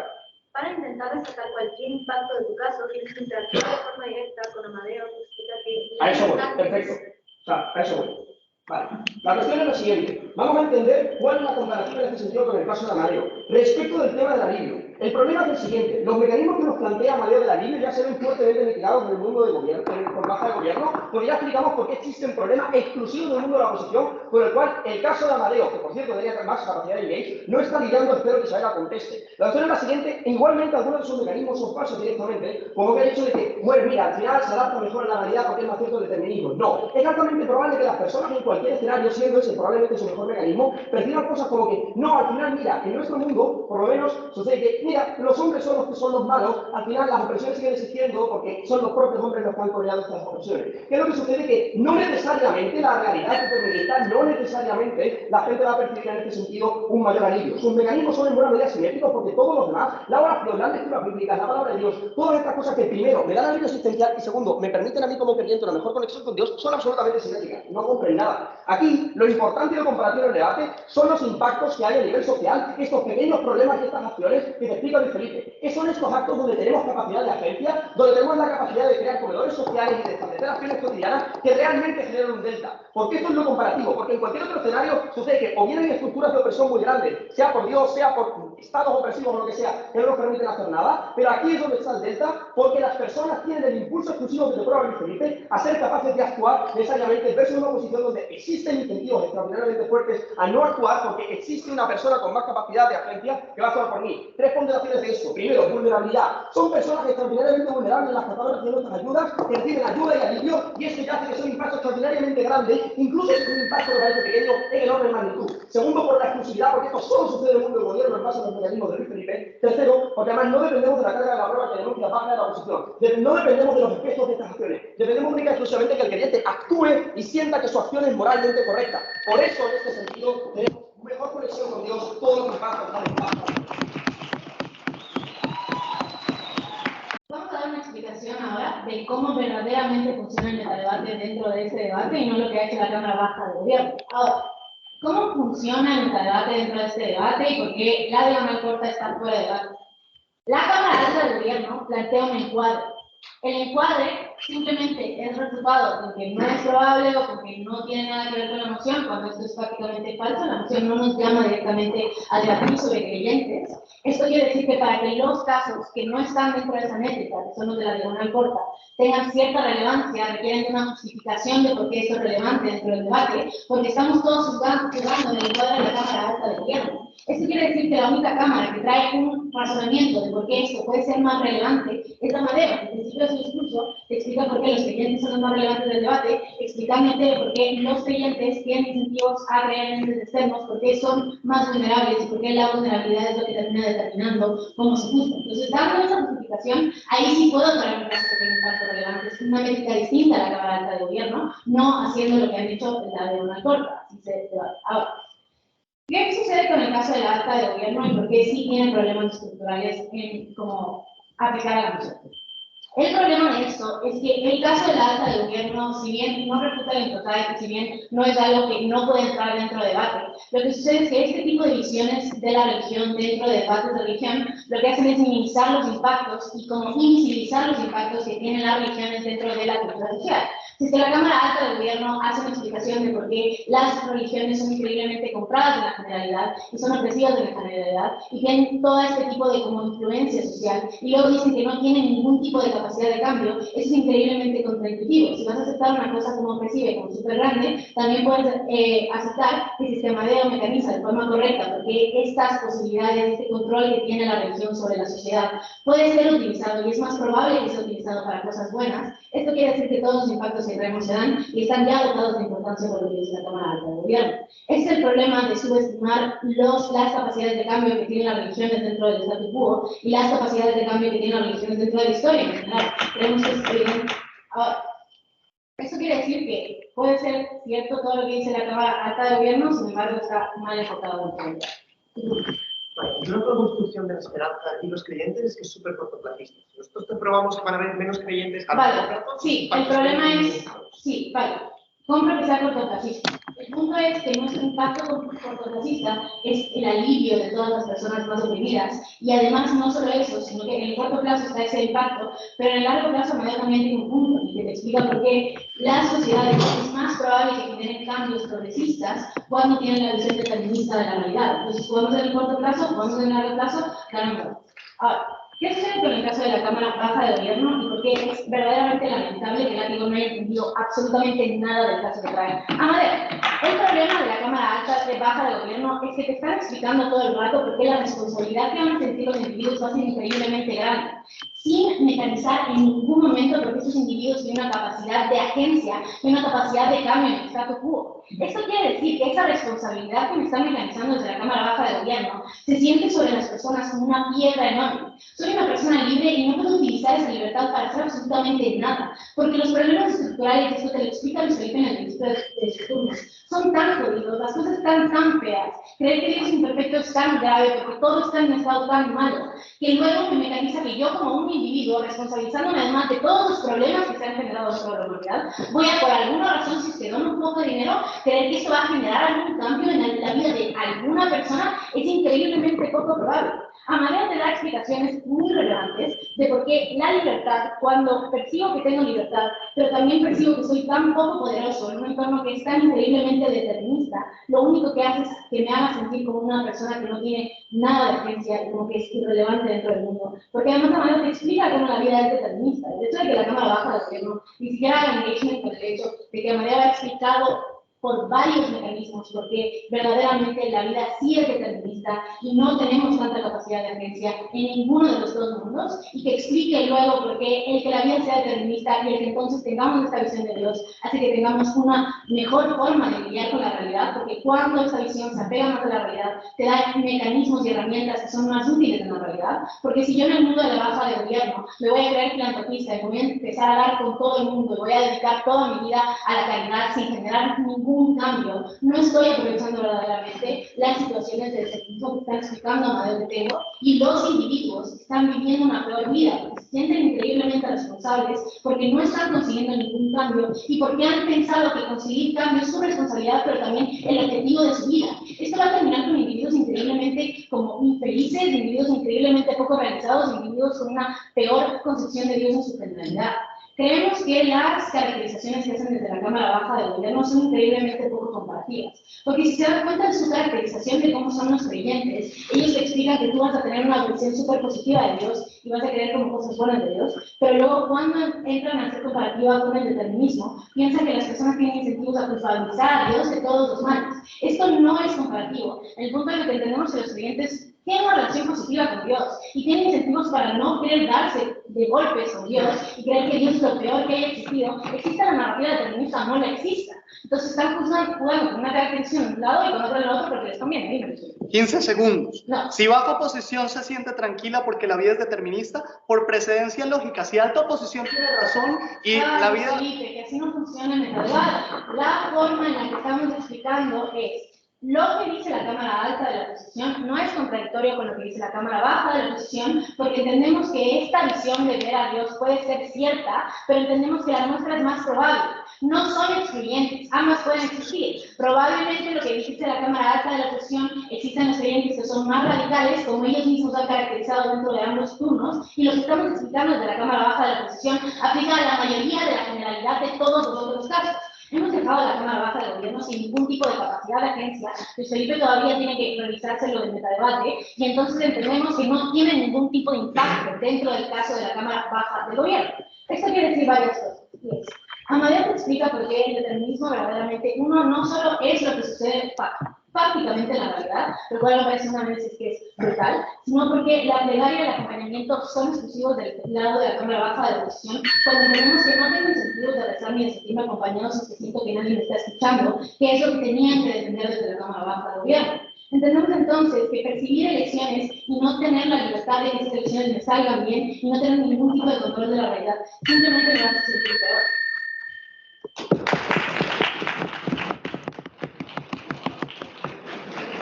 Para intentar destacar cualquier impacto de tu caso, tienes que interactuar de forma directa con Amadeo, que explica que... A eso voy, perfecto. O sea, a eso voy. Vale. La cuestión es la siguiente. Vamos a entender cuál es la comparativa en este sentido con el caso de Amadeo. Respecto del tema del alivio. El problema es el siguiente. Los mecanismos que nos plantea Amadeo del alivio ya se ven fuertemente mitigados en el mundo del gobierno, por baja de gobierno, porque ya explicamos por qué existe un problema exclusivo del mundo de la oposición, con el cual el caso de Amadeo, que por cierto debería tener más capacidad de engage, no está lidiando, espero que Isabel la conteste. La cuestión es la siguiente. Igualmente algunos de esos mecanismos son falsos directamente, como que el hecho de que, bueno, mira, al final se adapta mejor a la realidad porque es más cierto el determinismo. No. Es altamente probable que las personas en cualquier escenario, siendo ese probablemente su mejor mecanismo, perciban cosas como que, no, al final, mira, en nuestro mundo, por lo menos, sucede que, mira, los hombres son los que son los malos, al final las opresiones siguen existiendo porque son los propios hombres los que han creado estas opresiones. ¿Qué es lo que sucede? Que no necesariamente la realidad determinista, no necesariamente la gente va a percibir en este sentido un mayor alivio. Sus mecanismos son en buena medida simétricos porque todos los demás, la oración, las lecturas bíblicas, la palabra de Dios, todas estas cosas que primero me dan alivio existencial y segundo me permiten a mí como creyente una mejor conexión con Dios, son absolutamente simétricas, no compren nada. Aquí lo importante y lo comparativo en el debate son los impactos que hay a nivel social, estos pequeños problemas y estas acciones que te explica Luis Felipe. ¿Qué son estos actos donde tenemos capacidad de agencia, donde tenemos la capacidad de crear comedores sociales y de establecer acciones cotidianas que realmente generan un delta? ¿Por qué esto es lo comparativo? Porque en cualquier otro escenario sucede que o bien hay estructuras de opresión muy grandes, sea por Dios, sea por estados opresivos o lo que sea, que no nos permiten hacer nada, pero aquí es donde está el delta, porque las personas tienen el impulso exclusivo que te prueba Luis Felipe a ser capaces de actuar necesariamente versus una posición donde existen incentivos extraordinariamente fuertes a no actuar porque existe una persona con más capacidad de agencia que va a actuar por mí. Tres ponderaciones de esto. Primero, vulnerabilidad. Son personas extraordinariamente vulnerables las que acaban recibiendo estas ayudas, que reciben ayuda y alivio, y esto ya hace que sea un impacto extraordinariamente grande, incluso si es un impacto que parece pequeño en enorme magnitud. Segundo, por la exclusividad, porque esto solo sucede en el mundo del gobierno en base a los mecanismos de Luis Felipe. Tercero, porque además no dependemos de la carga de la prueba que denuncia baja de la oposición. No dependemos de los efectos de estas acciones. Dependemos única y exclusivamente que el creyente actúe y sienta que su acción es moralmente correcta. Por eso, en este sentido, tenemos mejor conexión con Dios, todos los impactos están en paz. Vamos a dar una explicación ahora de cómo verdaderamente funciona el metadebate dentro de ese debate y no lo que ha hecho la Cámara Baja de Gobierno. Ahora, ¿cómo funciona el metadebate dentro de este debate y por qué la diagonal corta está fuera de debate? La Cámara Alta de Gobierno plantea un encuadre. El encuadre simplemente es refutado con que no es probable o con que no tiene nada que ver con la moción, cuando esto es prácticamente falso. La moción no nos llama directamente a debatir sobre creyentes. Esto quiere decir que para que los casos que no están dentro de esa métrica, que son los de la diagonal corta, tengan cierta relevancia, requieren de una justificación de por qué esto es relevante dentro del debate, porque estamos todos jugando en el encuadre de la Cámara Alta de Gobierno. Esto quiere decir que la única Cámara que trae un razonamiento de por qué esto puede ser más relevante es la Madera, que en principio de su discurso te explica por qué los creyentes son los más relevantes del debate, explicándote por qué los creyentes tienen incentivos a creer en entes externos, por qué son más vulnerables y por qué la vulnerabilidad es lo que termina determinando cómo se juzga. Entonces, dando esa justificación, ahí sí puedo traer un caso que tiene impacto relevante. Es una métrica distinta a la Cámara Alta de Gobierno, no haciendo lo que han hecho en la de una corta. Así se debate. Ahora, ¿qué sucede con el caso de la Alta de Gobierno y por qué sí tienen problemas estructurales en cómo aplicar a la moción? El problema de esto es que el caso de la Alta de Gobierno, si bien no refuta la intotal, si bien no es algo que no puede entrar dentro de debate, lo que sucede es que este tipo de visiones de la religión dentro de debates de religión, lo que hacen es minimizar los impactos y como invisibilizar los impactos que tienen las religiones dentro de la cultura social. Si es que la Cámara Alta del Gobierno hace una explicación de por qué las religiones son increíblemente compradas en la generalidad y son opresivas en la generalidad y tienen todo este tipo de como influencia social y luego dicen que no tienen ningún tipo de capacidad de cambio, eso es increíblemente contraintuitivo. Si vas a aceptar una cosa como opresiva y como súper grande, también puedes aceptar que el sistema de mecaniza de forma correcta porque estas posibilidades, este control que tiene la religión sobre la sociedad puede ser utilizado y es más probable que sea utilizado para cosas buenas. Esto quiere decir que todos los impactos y Raymond Sedan y están ya dotados de importancia por lo que dice la Cámara Alta de Gobierno. Este es el problema de subestimar las capacidades de cambio que tienen las religiones dentro del statu quo y las capacidades de cambio que tienen las religiones dentro de la historia en general. Creemos que es evidente. Ahora, eso quiere decir que puede ser cierto todo lo que dice la Cámara Alta de Gobierno, sin embargo está mal enfocado en el Vale, yo creo que la construcción de la esperanza y los creyentes es que es súper cortoplacista. Si nosotros comprobamos que van a haber menos creyentes a vale, largo plazo, sí, el problema es, sí, vale, compro que sea cortoplacista. El punto es que nuestro impacto cortoplacista es el alivio de todas las personas más oprimidas y además no solo eso, sino que en el corto plazo está ese impacto, pero en el largo plazo también tiene un punto y que te explica por qué las sociedades es más probable que generen cambios progresistas cuando tienen la visión determinista de la realidad. Entonces, jugamos en el corto plazo, jugamos en el largo plazo, ganamos. Ahora, ¿qué sucede con el caso de la Cámara Baja de Gobierno y por qué es verdaderamente lamentable que Látigo no haya entendido absolutamente nada del caso que trae? Amadeo, el problema de la Cámara Baja de Gobierno es que te están explicando todo el rato por qué la responsabilidad que van a sentir los individuos va a ser increíblemente grande, sin mecanizar en ningún momento porque esos individuos tienen una capacidad de agencia y una capacidad de cambio en el statu quo. Esto quiere decir que esa responsabilidad que me están mecanizando desde la Cámara Baja de Gobierno se siente sobre las personas como una piedra enorme. Soy una persona libre y no puedo utilizar esa libertad para hacer absolutamente nada, porque los problemas estructurales, esto te lo explica Luis Felipe en el principio de sus turnos, son tan jodidos, las cosas están tan feas, creer que Dios imperfecto es tan grave porque todo está en un estado tan malo, que luego me mecaniza que yo como un individuo, responsabilizándome además de todos los problemas que se han generado dentro de la humanidad, voy a por alguna razón, si es que dono un poco de dinero, creer que eso va a generar algún cambio en la vida de alguna persona es increíblemente poco probable. Amadeo te da explicaciones muy relevantes de por qué la libertad, cuando percibo que tengo libertad, pero también percibo que soy tan poco poderoso en un entorno que es tan increíblemente determinista, lo único que hace es que me haga sentir como una persona que no tiene nada de agencia y como que es irrelevante dentro del mundo. Porque además Amadeo te explica cómo la vida es determinista. El hecho de que la Cámara Baja de Gobierno ni siquiera haga engagement con el hecho de que Amadeo ha explicado por varios mecanismos, porque verdaderamente la vida sí es determinista y no tenemos tanta capacidad de agencia en ninguno de los dos mundos, y que explique luego por qué el que la vida sea determinista y el que entonces tengamos esta visión de Dios hace que tengamos una mejor forma de lidiar con la realidad, porque cuando esta visión se apega más a la realidad, te da mecanismos y herramientas que son más útiles en la realidad, porque si yo en el mundo de la baja de gobierno me voy a creer filantropista y voy a empezar a hablar con todo el mundo y voy a dedicar toda mi vida a la caridad sin generar ningún cambio, no estoy aprovechando verdaderamente las situaciones de desertismo que están explicando Amadeo que tengo, y los individuos están viviendo una peor vida, porque se sienten increíblemente responsables, porque no están consiguiendo ningún cambio, y porque han pensado que conseguir cambio es su responsabilidad, pero también el objetivo de su vida. Esto va a terminar con individuos increíblemente como infelices, individuos increíblemente poco realizados, individuos con una peor concepción de Dios en su generalidad. Creemos que las caracterizaciones que hacen desde la Cámara Baja de Gobierno son increíblemente poco comparativas, porque si se dan cuenta de su caracterización de cómo son los creyentes, ellos te explican que tú vas a tener una visión súper positiva de Dios y vas a creer como cosas buenas de Dios, pero luego cuando entran a hacer comparativa con el determinismo, piensan que las personas tienen incentivos a culpabilizar a Dios de todos los males. Esto no es comparativo. El punto en el que entendemos que los creyentes tienen una relación positiva con Dios y tienen incentivos para no querer darse de golpes con Dios y creer que Dios es lo peor que haya existido, existe la narrativa determinista, no la exista. Entonces están jugando con una caracterización de un lado y con otra del otro porque les conviene. Dime. 15 segundos. No. Si baja oposición se siente tranquila porque la vida es determinista, por precedencia lógica. Si alta oposición tiene razón y la vida... Felipe, que así no funciona en el debate. La forma en la que estamos explicando es: lo que dice la Cámara Alta de la Oposición no es contradictorio con lo que dice la Cámara Baja de la Oposición, porque entendemos que esta visión de ver a Dios puede ser cierta, pero entendemos que la nuestra es más probable. No son excluyentes, ambas pueden existir. Probablemente lo que dice la Cámara Alta de la Oposición, existen los creyentes que son más radicales, como ellos mismos han caracterizado dentro de ambos turnos, y lo que estamos explicando desde la Cámara Baja de la Oposición aplica a la mayoría de la generalidad de todos los otros casos. Hemos dejado a la Cámara Baja de Gobierno sin ningún tipo de capacidad de agencia. Luis Felipe todavía tiene que revisarse lo del metadebate y entonces entendemos que no tiene ningún tipo de impacto dentro del caso de la Cámara Baja de Gobierno. Esto quiere decir varias cosas. Amadeo te explica por qué el determinismo verdaderamente, uno, no solo es lo que sucede prácticamente en la realidad, lo cual me parece un análisis que es brutal, sino porque la plegaria y el acompañamiento son exclusivos del lado de la Cámara Baja de la Oposición, cuando tenemos que no tengo incentivos de rezar ni de sentirme acompañado si siento que nadie me está escuchando, que es lo que tenían que defender desde la Cámara Baja de Gobierno. Entendemos entonces que percibir elecciones y no tener la libertad de que esas elecciones me salgan bien y no tener ningún tipo de control de la realidad simplemente me hace sentir peor.